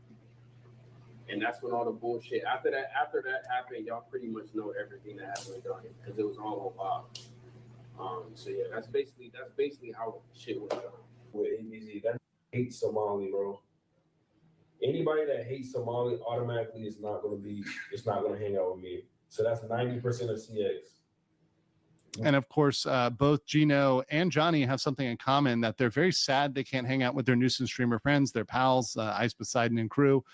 And that's when all the bullshit. After that happened, y'all pretty much know everything that happened with Johnny, because it was all on live. So yeah, that's basically how shit went down. With ABZ, that hates Somali, bro. Anybody that hates Somali automatically it's not gonna hang out with me. So that's 90% of CX. And of course, both Gino and Johnny have something in common, that they're very sad they can't hang out with their nuisance streamer friends, their pals, Ice Poseidon and crew.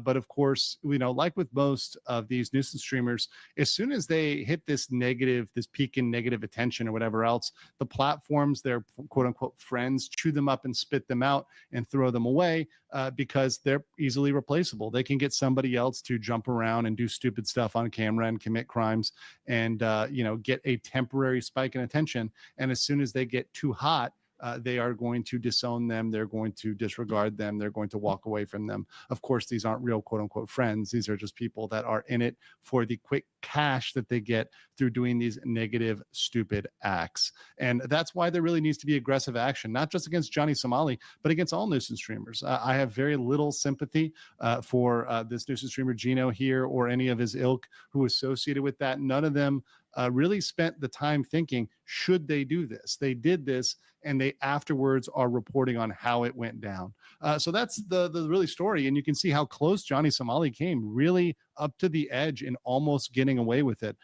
But of course, like with most of these nuisance streamers, as soon as they hit this peak in negative attention or whatever else, the platforms, their quote unquote friends, chew them up and spit them out and throw them away because they're easily replaceable. They can get somebody else to jump around and do stupid stuff on camera and commit crimes and, get a temporary spike in attention. And as soon as they get too hot, they are going to disown them. They're going to disregard them. They're going to walk away from them. Of course, these aren't real quote unquote friends. These are just people that are in it for the quick cash that they get through doing these negative, stupid acts. And that's why there really needs to be aggressive action, not just against Johnny Somali, but against all nuisance streamers. I have very little sympathy for this nuisance streamer Gino here or any of his ilk who associated with that. None of them really spent the time thinking, should they do this? They did this, and they afterwards are reporting on how it went down. So that's the really story. And you can see how close Johnny Somali came, really up to the edge and almost getting away with it.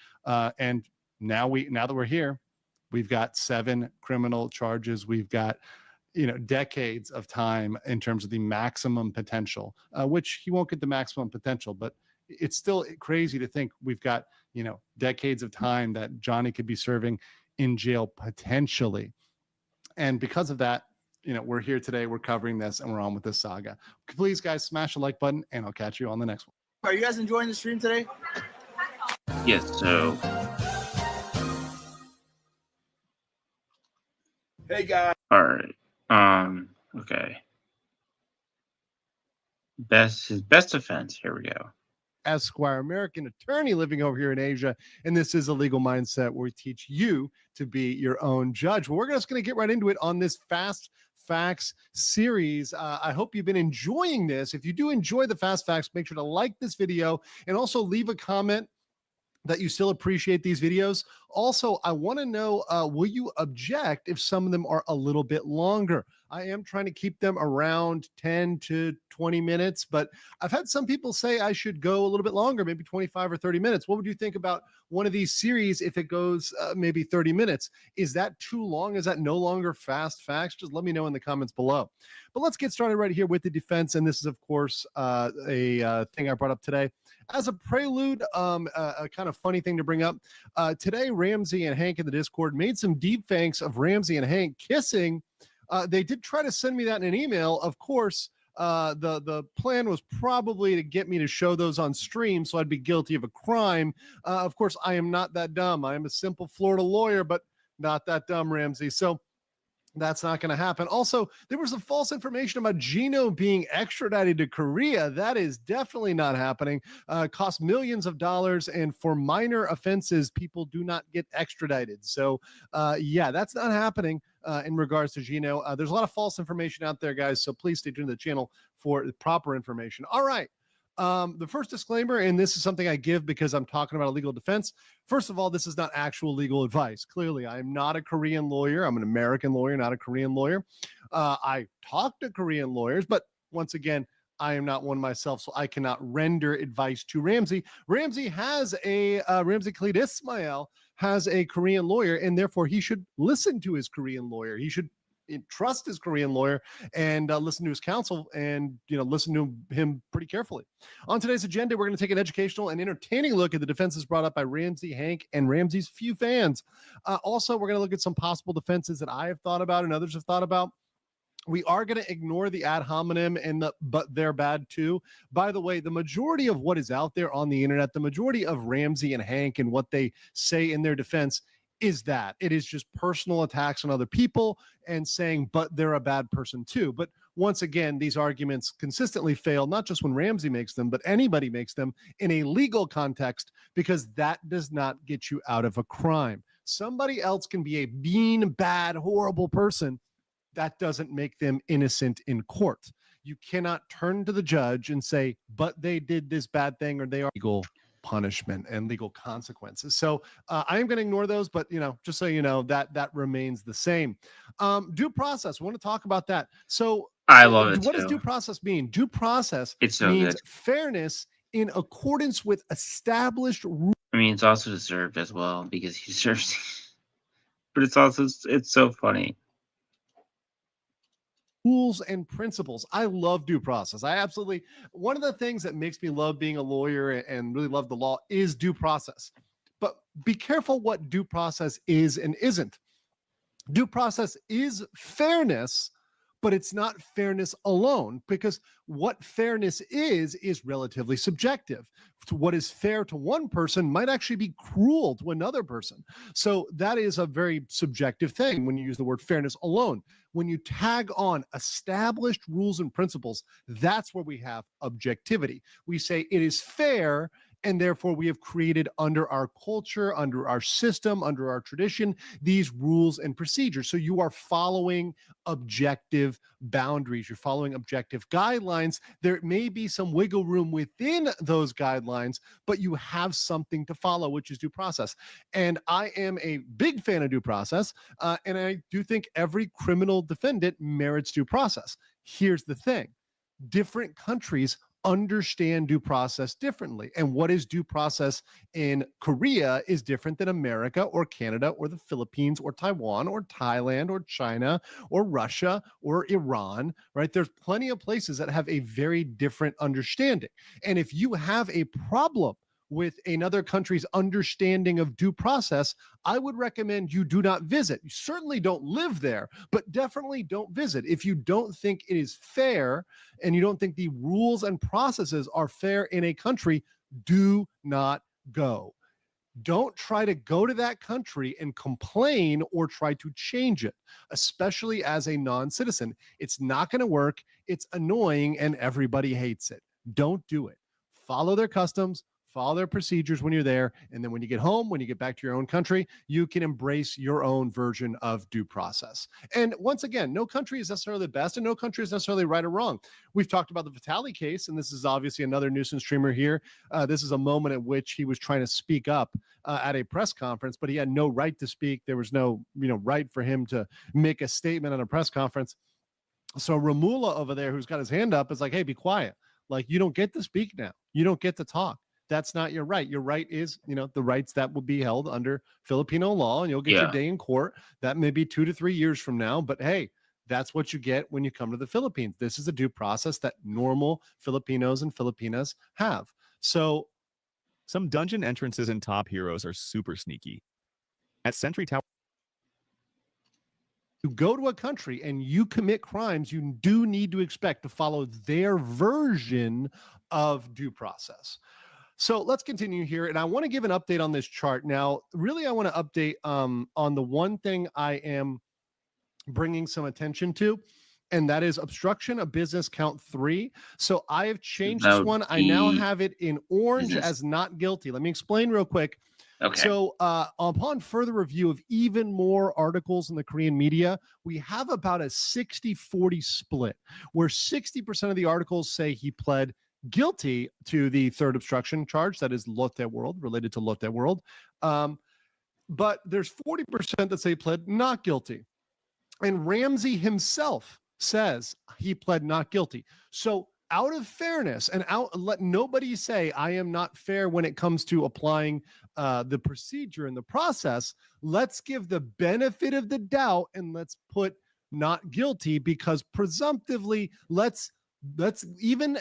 And now that we're here, we've got 7 criminal charges. We've got decades of time in terms of the maximum potential, which he won't get the maximum potential, but it's still crazy to think we've got, decades of time that Johnny could be serving in jail potentially. And because of that, we're here today, we're covering this, and we're on with this saga. Please, guys, smash the like button, and I'll catch you on the next one. Are you guys enjoying the stream today? Yes, so Hey, guys. all right. Okay. His best defense. Here we go. Esquire, American attorney living over here in Asia, and this is a legal mindset where we teach you to be your own judge. Well, we're just going to get right into it on this Fast Facts series. I hope you've been enjoying this. If you do enjoy the Fast Facts, make sure to like this video and also leave a comment that you still appreciate these videos. Also, I want to know, will you object if some of them are a little bit longer? I am trying to keep them around 10 to 20 minutes, but I've had some people say I should go a little bit longer, maybe 25 or 30 minutes. What would you think about one of these series if it goes maybe 30 minutes? Is that too long? Is that no longer Fast Facts? Just let me know in the comments below. But let's get started right here with the defense. And this is, of course, a thing I brought up today. As a prelude, a kind of funny thing to bring up. Today, Ramsey and Hank in the Discord made some deep fakes of Ramsey and Hank kissing. They did try to send me that in an email. Of course, the plan was probably to get me to show those on stream, so I'd be guilty of a crime. Of course, I am not that dumb. I am a simple Florida lawyer, but not that dumb, Ramsey. So that's not going to happen. Also, there was some false information about Gino being extradited to Korea. That is definitely not happening. Cost millions of dollars, and for minor offenses, people do not get extradited. So, yeah, that's not happening in regards to Gino. There's a lot of false information out there, guys, so please stay tuned to the channel for the proper information. All right. The first disclaimer, and this is something I give because I'm talking about a legal defense. First of all, this is not actual legal advice. Clearly, I am not a Korean lawyer. I'm an American lawyer, not a Korean lawyer. I talk to Korean lawyers, but once again, I am not one myself, so I cannot render advice to Ramsey. Ramsey Khalid Ismail has a Korean lawyer, and therefore he should listen to his Korean lawyer. He should trust his Korean lawyer and listen to his counsel and listen to him pretty carefully. On today's agenda, we're going to take an educational and entertaining look at the defenses brought up by Ramsey, Hank, and Ramsey's few fans. Also, we're going to look at some possible defenses that I have thought about and others have thought about. We are going to ignore the ad hominem and the but they're bad too. By the way, the majority of what is out there on the internet, the majority of Ramsey and Hank and what they say in their defense is that it is just personal attacks on other people and saying, but they're a bad person too. But once again, these arguments consistently fail, not just when Ramsey makes them, but anybody makes them in a legal context, because that does not get you out of a crime. Somebody else can be a mean, bad, horrible person. That doesn't make them innocent in court. You cannot turn to the judge and say, but they did this bad thing, or they are legal punishment and legal consequences. So I am going to ignore those, but just so you know, that remains the same. Due process. We want to talk about that. So I love it. What does due process mean? Due process means fairness in accordance with established rules. I mean, it's also deserved as well, because he deserves but it's so funny. Rules and principles. I love due process. I absolutely, one of the things that makes me love being a lawyer and really love the law is due process. But be careful what due process is and isn't. Due process is fairness, but it's not fairness alone, because what fairness is relatively subjective. What is fair to one person might actually be cruel to another person. So that is a very subjective thing when you use the word fairness alone. When you tag on established rules and principles, that's where we have objectivity. We say it is fair, and therefore we have created under our culture, under our system, under our tradition, these rules and procedures. So you are following objective boundaries. You're following objective guidelines. There may be some wiggle room within those guidelines, but you have something to follow, which is due process. And I am a big fan of due process. And I do think every criminal defendant merits due process. Here's the thing. Different countries understand due process differently. And what is due process in Korea is different than America or Canada or the Philippines or Taiwan or Thailand or China or Russia or Iran, right? There's plenty of places that have a very different understanding. And if you have a problem with another country's understanding of due process, I would recommend you do not visit. You certainly don't live there, but definitely don't visit. If you don't think it is fair and you don't think the rules and processes are fair in a country, do not go. Don't try to go to that country and complain or try to change it, especially as a non-citizen. It's not going to work. It's annoying and everybody hates it. Don't do it. Follow their customs. Follow their procedures when you're there. And then when you get home, when you get back to your own country, you can embrace your own version of due process. And once again, no country is necessarily the best and no country is necessarily right or wrong. We've talked about the Vitali case, and this is obviously another nuisance streamer here. This is a moment at which he was trying to speak up at a press conference, but he had no right to speak. There was no, right for him to make a statement on a press conference. So Ramula over there, who's got his hand up, is like, hey, be quiet. Like, you don't get to speak now. You don't get to talk. That's not your right. Your right is, the rights that will be held under Filipino law, and you'll get your day in court. That may be 2 to 3 years from now, but hey, that's what you get when you come to the Philippines. This is a due process that normal Filipinos and Filipinas have. So some dungeon entrances in Top Heroes are super sneaky. At Sentry Tower, you go to a country and you commit crimes, you do need to expect to follow their version of due process. So let's continue here. And I want to give an update on this chart. Now, really, I want to update on the one thing I am bringing some attention to, and that is obstruction of business count 3. So I have changed this one. I now have it in orange as not guilty. Let me explain real quick. Okay. So upon further review of even more articles in the Korean media, we have about a 60-40 split, where 60% of the articles say he pled guilty to the third obstruction charge, that is Lotte World, related to Lotte World. But there's 40% that say pled not guilty. And Ramsey himself says he pled not guilty. So out of fairness, and let nobody say I am not fair when it comes to applying the procedure and the process, let's give the benefit of the doubt and let's put not guilty, because presumptively let's even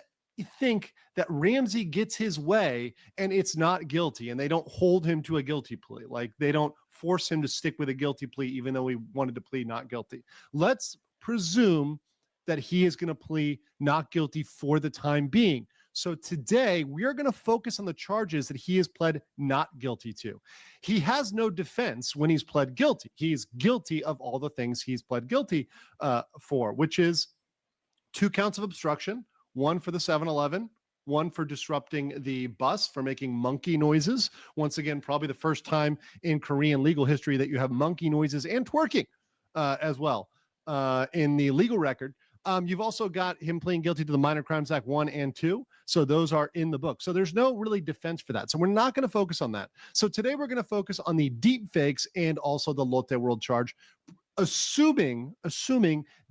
think that Ramsey gets his way and it's not guilty, and they don't hold him to a guilty plea. Like, they don't force him to stick with a guilty plea, even though he wanted to plead not guilty. Let's presume that he is going to plead not guilty for the time being. So today we are going to focus on the charges that he has pled not guilty to. He has no defense when he's pled guilty. He's guilty of all the things he's pled guilty for, which is 2 counts of obstruction, 1 for the 7-Eleven, 1 for disrupting the bus, for making monkey noises. Once again, probably the first time in Korean legal history that you have monkey noises and twerking as well in the legal record. You've also got him pleading guilty to the Minor Crimes Act 1 and 2. So those are in the book. So there's no really defense for that. So we're not going to focus on that. So today we're going to focus on the deep fakes and also the Lotte World charge, assuming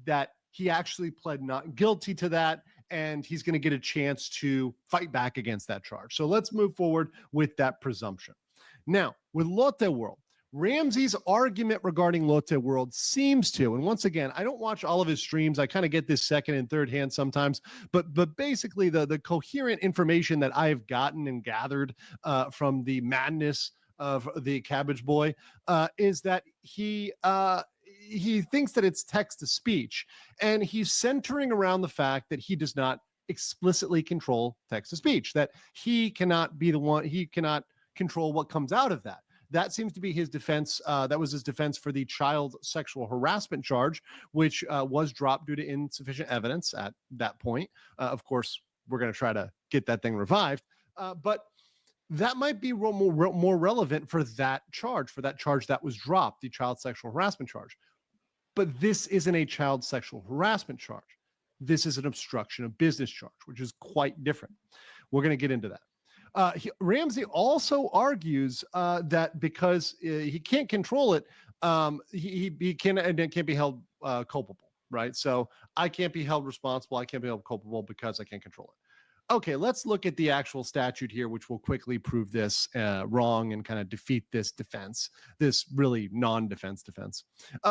that he actually pled not guilty to that, and he's going to get a chance to fight back against that charge. So let's move forward with that presumption. Now, with Lotte World, Ramsey's argument regarding Lotte World seems to, and once again, I don't watch all of his streams. I kind of get this second and third hand sometimes, but basically the coherent information that I've gotten and gathered from the madness of the Cabbage Boy is that he thinks that it's text to speech, and he's centering around the fact that he does not explicitly control text to speech, that he cannot be the one, he cannot control what comes out of that. That seems to be his defense. That was his defense for the child sexual harassment charge, which was dropped due to insufficient evidence at that point. Of course, we're going to try to get that thing revived. But that might be more relevant for that charge that was dropped, the child sexual harassment charge. But this isn't a child sexual harassment charge. This is an obstruction of business charge, which is quite different. We're going to get into that. Ramsey also argues that because he can't control it, he can't be held culpable, right? So I can't be held responsible. I can't be held culpable because I can't control it. Okay, let's look at the actual statute here, which will quickly prove this wrong and kind of defeat this defense, this really non-defense defense.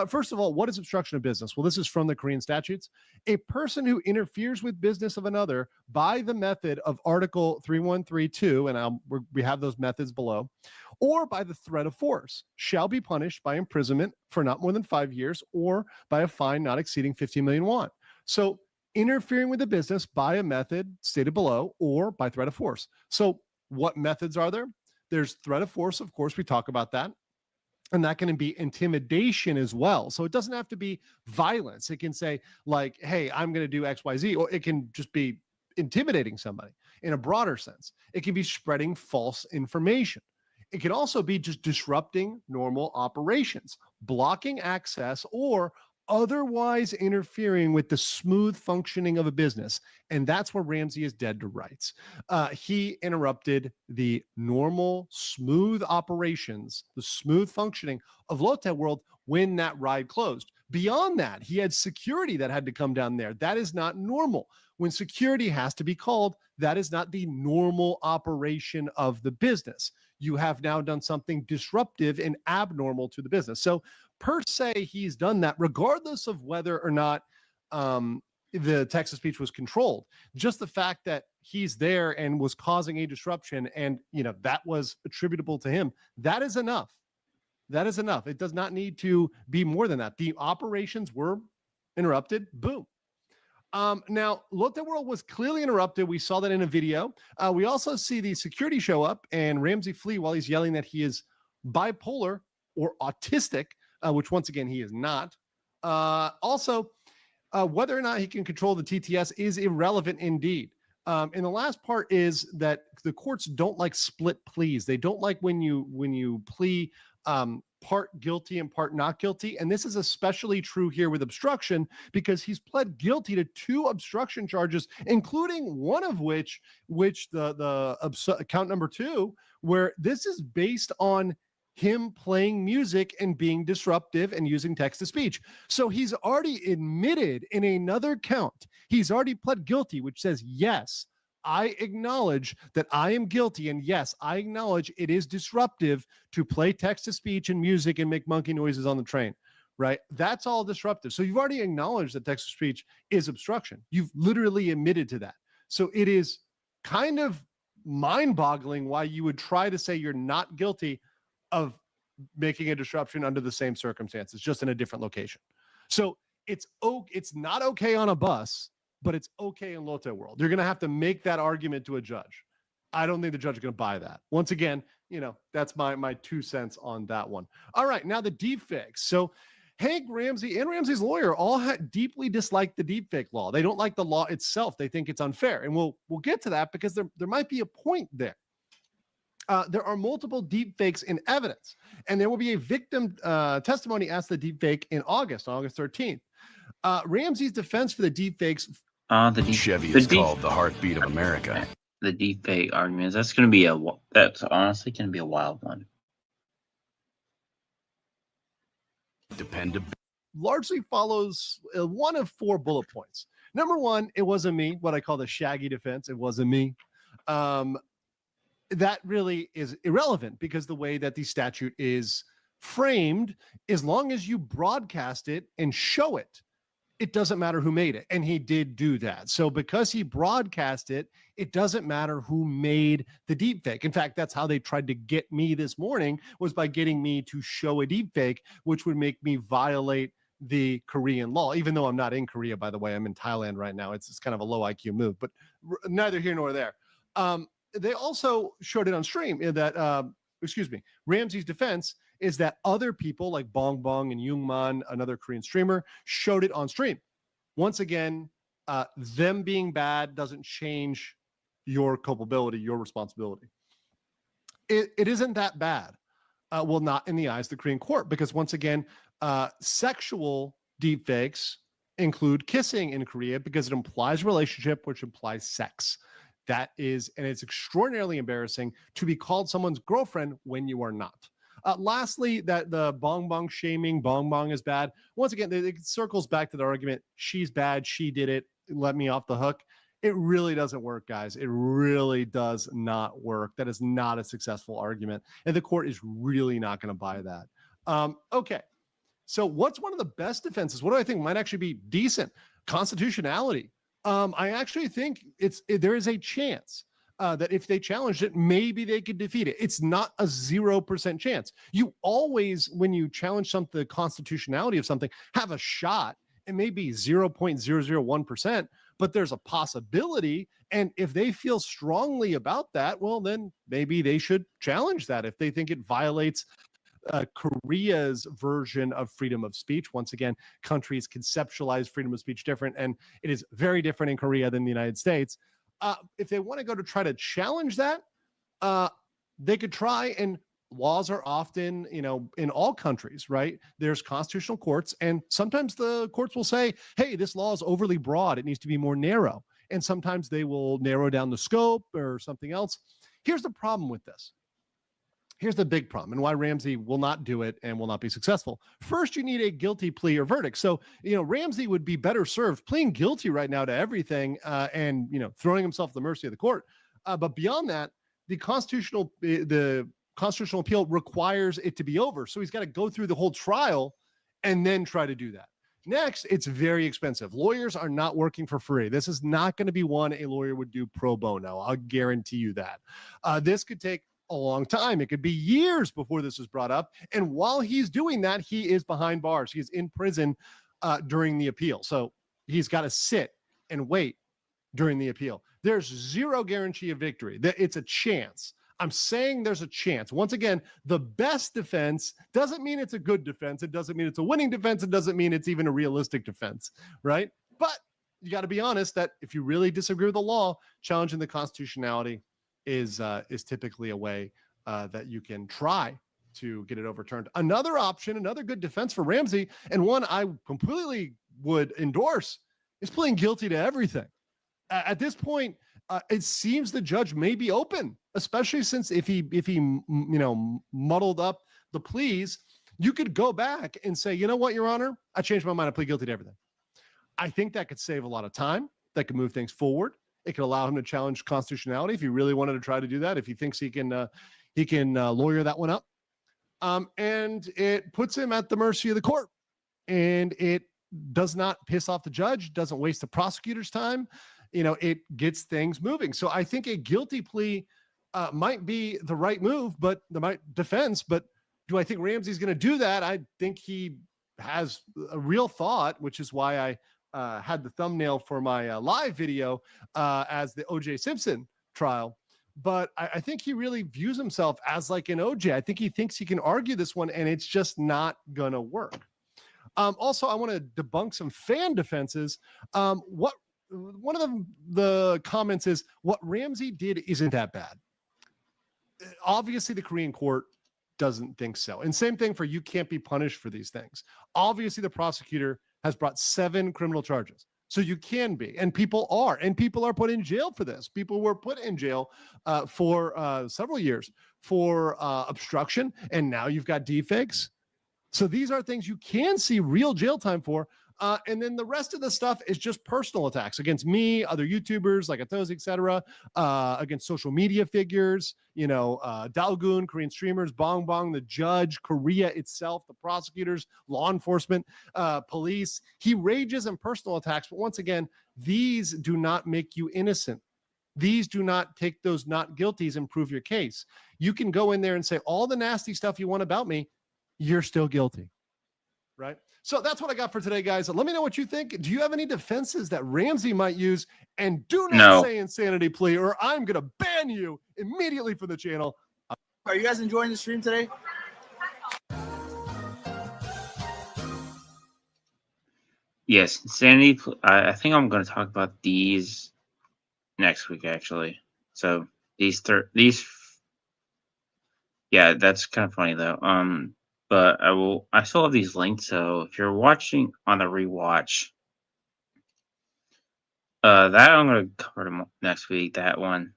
First of all, what is obstruction of business? Well, this is from the Korean statutes. A person who interferes with business of another by the method of Article 3132, and we have those methods below, or by the threat of force, shall be punished by imprisonment for not more than 5 years or by a fine not exceeding 15 million won. So interfering with the business by a method stated below or by threat of force. So what methods are there? There's threat of force. Of course, we talk about that. And that can be intimidation as well. So it doesn't have to be violence. It can say like, hey, I'm going to do X, Y, Z, or it can just be intimidating somebody in a broader sense. It can be spreading false information. It can also be just disrupting normal operations, blocking access, or otherwise interfering with the smooth functioning of a business. And that's where Ramsey is dead to rights. He interrupted the normal, smooth operations, the smooth functioning of Lotte World when that ride closed. Beyond that, he had security that had to come down there. That is not normal. When security has to be called, that is not the normal operation of the business. You have now done something disruptive and abnormal to the business. So per se, he's done that regardless of whether or not the text to speech was controlled. Just the fact that he's there and was causing a disruption and, that was attributable to him, that is enough. That is enough. It does not need to be more than that. The operations were interrupted. Boom. Now, Lotte World was clearly interrupted. We saw that in a video. We also see the security show up and Ramsey flee while he's yelling that he is bipolar or autistic, which once again, he is not. Also, whether or not he can control the TTS is irrelevant indeed. And the last part is that the courts don't like split pleas. They don't like when you plea part guilty and part not guilty. And this is especially true here with obstruction because he's pled guilty to 2 obstruction charges, including one of which the count number 2, where this is based on him playing music and being disruptive and using text to speech. So he's already admitted in another count. He's already pled guilty, which says, yes, I acknowledge that I am guilty. And yes, I acknowledge it is disruptive to play text to speech and music and make monkey noises on the train, right? That's all disruptive. So you've already acknowledged that text to speech is obstruction. You've literally admitted to that. So it is kind of mind-boggling why you would try to say you're not guilty of making a disruption under the same circumstances, just in a different location. So it's not okay on a bus, but it's okay in Lotte World. You're going to have to make that argument to a judge. I don't think the judge is going to buy that. Once again, that's my 2 cents on that one. All right, now the deepfakes. So Hank Ramsey and Ramsey's lawyer all deeply dislike the deepfake law. They don't like the law itself. They think it's unfair. And we'll get to that because there might be a point there. There are multiple deepfakes in evidence, and there will be a victim testimony as the deepfake in August 13th. Ramsey's defense for the deepfakes. Chevy is called the heartbeat of America. The deepfake arguments. That's honestly going to be a wild one. Dependable. Largely follows one of 4 bullet points. Number 1, it wasn't me. What I call the Shaggy defense. It wasn't me. That really is irrelevant because the way that the statute is framed, as long as you broadcast it and show it, it doesn't matter who made it. And he did do that. So because he broadcast it, it doesn't matter who made the deepfake. In fact, that's how they tried to get me this morning, was by getting me to show a deepfake, which would make me violate the Korean law, even though I'm not in Korea, by the way. I'm in Thailand right now. It's kind of a low IQ move, but neither here nor there. They also showed it on stream that, Ramsey's defense is that other people like Bong Bong and Youngman, another Korean streamer, showed it on stream. Once again, them being bad doesn't change your culpability, your responsibility. It isn't that bad. Well, not in the eyes of the Korean court, because once again, sexual deepfakes include kissing in Korea because it implies relationship, which implies sex. That is, and it's extraordinarily embarrassing to be called someone's girlfriend when you are not. Lastly, that the Bong Bong shaming, Bong Bong is bad. Once again, it circles back to the argument, she's bad, she did it, let me off the hook. It really doesn't work, guys. It really does not work. That is not a successful argument. And the court is really not going to buy that. Okay. So what's one of the best defenses? What do I think might actually be decent? Constitutionality. I actually think there is a chance that if they challenged it, maybe they could defeat it. It's not a 0% chance. You always, when you challenge the constitutionality of something, have a shot. It may be 0.001%, but there's a possibility. And if they feel strongly about that, well, then maybe they should challenge that if they think it violates Korea's version of freedom of speech. Once again, countries conceptualize freedom of speech different, and it is very different in Korea than the United States. If they want to go to try to challenge that, they could try, and laws are often, in all countries, right? There's constitutional courts, and sometimes the courts will say, hey, this law is overly broad. It needs to be more narrow. And sometimes they will narrow down the scope or something else. Here's the problem with this. Here's the big problem, and why Ramsey will not do it and will not be successful. First, you need a guilty plea or verdict. So, Ramsey would be better served pleading guilty right now to everything and, throwing himself at the mercy of the court. But beyond that, the constitutional appeal requires it to be over. So he's got to go through the whole trial and then try to do that. Next, it's very expensive. Lawyers are not working for free. This is not going to be one a lawyer would do pro bono. I'll guarantee you that. This could take a long time. It could be years before this is brought up. And while he's doing that, he is behind bars. He's in prison during the appeal. So he's got to sit and wait during the appeal. There's zero guarantee of victory. It's a chance. I'm saying there's a chance. Once again, the best defense doesn't mean it's a good defense. It doesn't mean it's a winning defense. It doesn't mean it's even a realistic defense, right? But you got to be honest that if you really disagree with the law, challenging the constitutionality is typically a way that you can try to get it overturned. Another option, another good defense for Ramsey, and one I completely would endorse, is pleading guilty to everything. At this point, it seems the judge may be open, especially since if he muddled up the pleas, you could go back and say, you know what, Your Honor, I changed my mind. I plead guilty to everything. I think that could save a lot of time. That could move things forward. It could allow him to challenge constitutionality if he really wanted to try to do that, if he thinks he can lawyer that one up. And it puts him at the mercy of the court. And it does not piss off the judge, doesn't waste the prosecutor's time. It gets things moving. So I think a guilty plea might be the right move, but the right defense. But do I think Ramsey's going to do that? I think he has a real thought, which is why I had the thumbnail for my live video as the O.J. Simpson trial. But I think he really views himself as like an O.J. I think he thinks he can argue this one, and it's just not going to work. Also, I want to debunk some fan defenses. One of the comments is, what Ramsey did isn't that bad. Obviously, the Korean court doesn't think so. And same thing for you can't be punished for these things. Obviously, the prosecutor has brought 7 criminal charges. So you can be, and people are put in jail for this. People were put in jail for several years for obstruction, and now you've got deepfakes. So these are things you can see real jail time for. And then the rest of the stuff is just personal attacks against me, other YouTubers like Atos, etc., against social media figures, Dalgoon, Korean streamers, Bong Bong, the judge, Korea itself, the prosecutors, law enforcement, police. He rages in personal attacks, but once again, these do not make you innocent. These do not take those not guilties and prove your case. You can go in there and say all the nasty stuff you want about me. You're still guilty, right? So that's what I got for today, guys. Let me know what you think. Do you have any defenses that Ramsey might use? And do not say insanity plea, or I'm going to ban you immediately from the channel. Are you guys enjoying the stream today? Yes, insanity. I think I'm going to talk about these next week, actually. So these, yeah, that's kind of funny though. But I still have these linked. So if you're watching on the rewatch, that I'm going to cover next week. That one.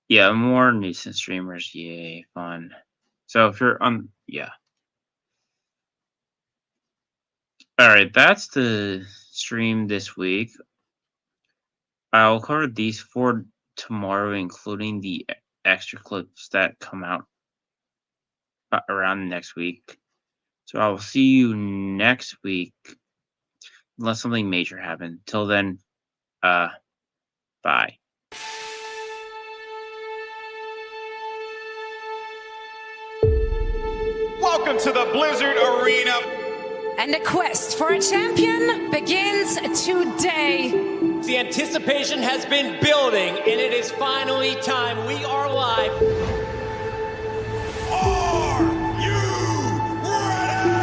Yeah, more nuisance streamers. Yay, fun. So if you're yeah. All right, that's the stream this week. I'll cover these 4 tomorrow, including the extra clips that come out around next week. So I will see you next week, unless something major happens. Till then, bye. Welcome to the Blizzard Arena. And the quest for a champion begins today. The anticipation has been building, and it is finally time. We are live. Are you ready?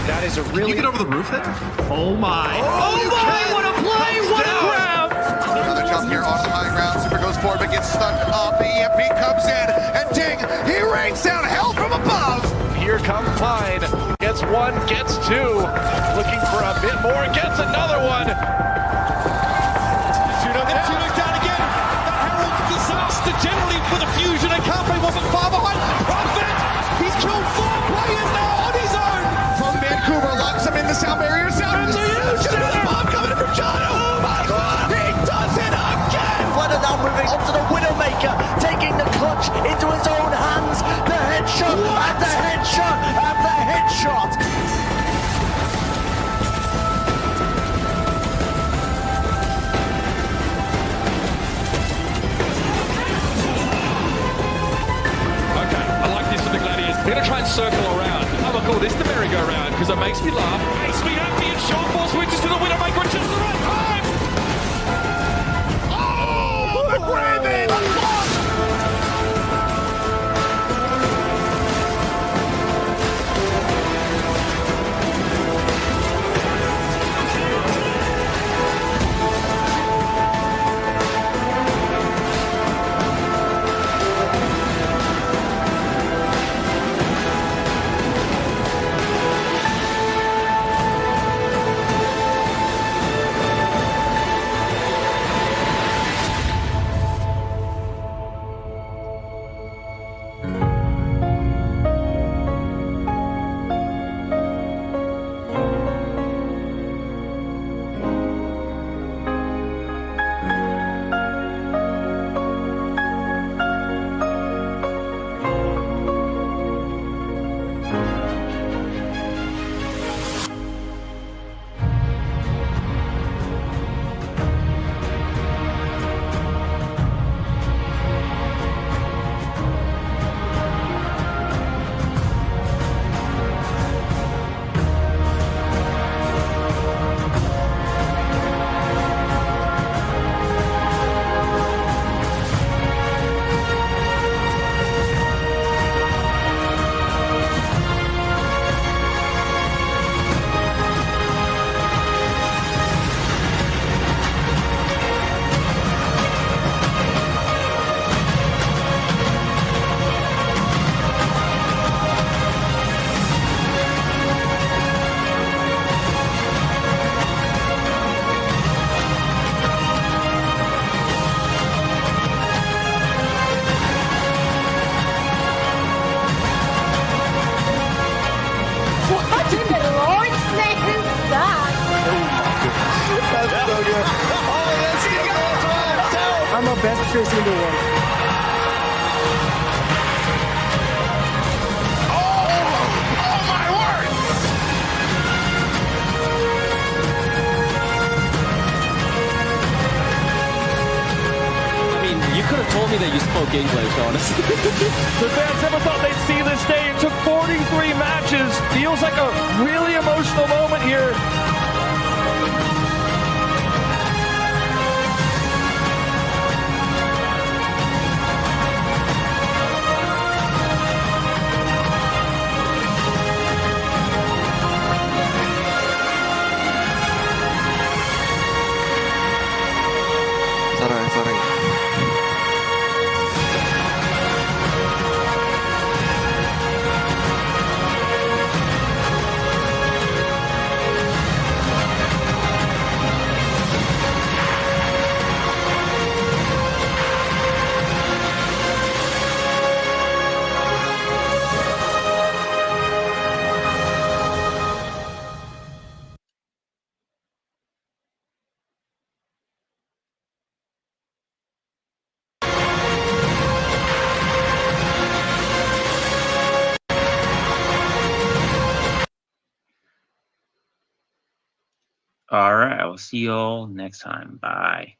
That is a really. Can you get over the roof there? Oh my! Oh my! What a play! What a grab! Another jump here on the high ground. Super goes forward, but gets stuck up. The EMP comes in, and ding! He rains down hell from above. Here comes Pine. Gets one, gets two. Looking for a bit more, gets another one. Tuno's down again. That heralds disaster generally for the fusion. And Carpe wasn't far behind. Prophet! He's killed 4 players now on his own. From Vancouver, locks him in the sound barrier. Sound bomb coming in from John. Oh my God! He does it again. Flutter now moving onto the Widowmaker, taking the clutch into his own hands. The headshot after headshot after headshot. Okay, I like this for the Gladiators. We're going to try and circle around. I'm going to call this the merry-go-round because it makes me laugh. Makes me happy, and Sean Paul switches to the Widowmaker at just the right time. Oh, the Raven! facing into one. Oh my word! I mean, you could have told me that you spoke English, honestly. The fans never thought they'd see this day. It took 43 matches. Feels like a really emotional moment here. Sorry. All right, I will see you all next time. Bye.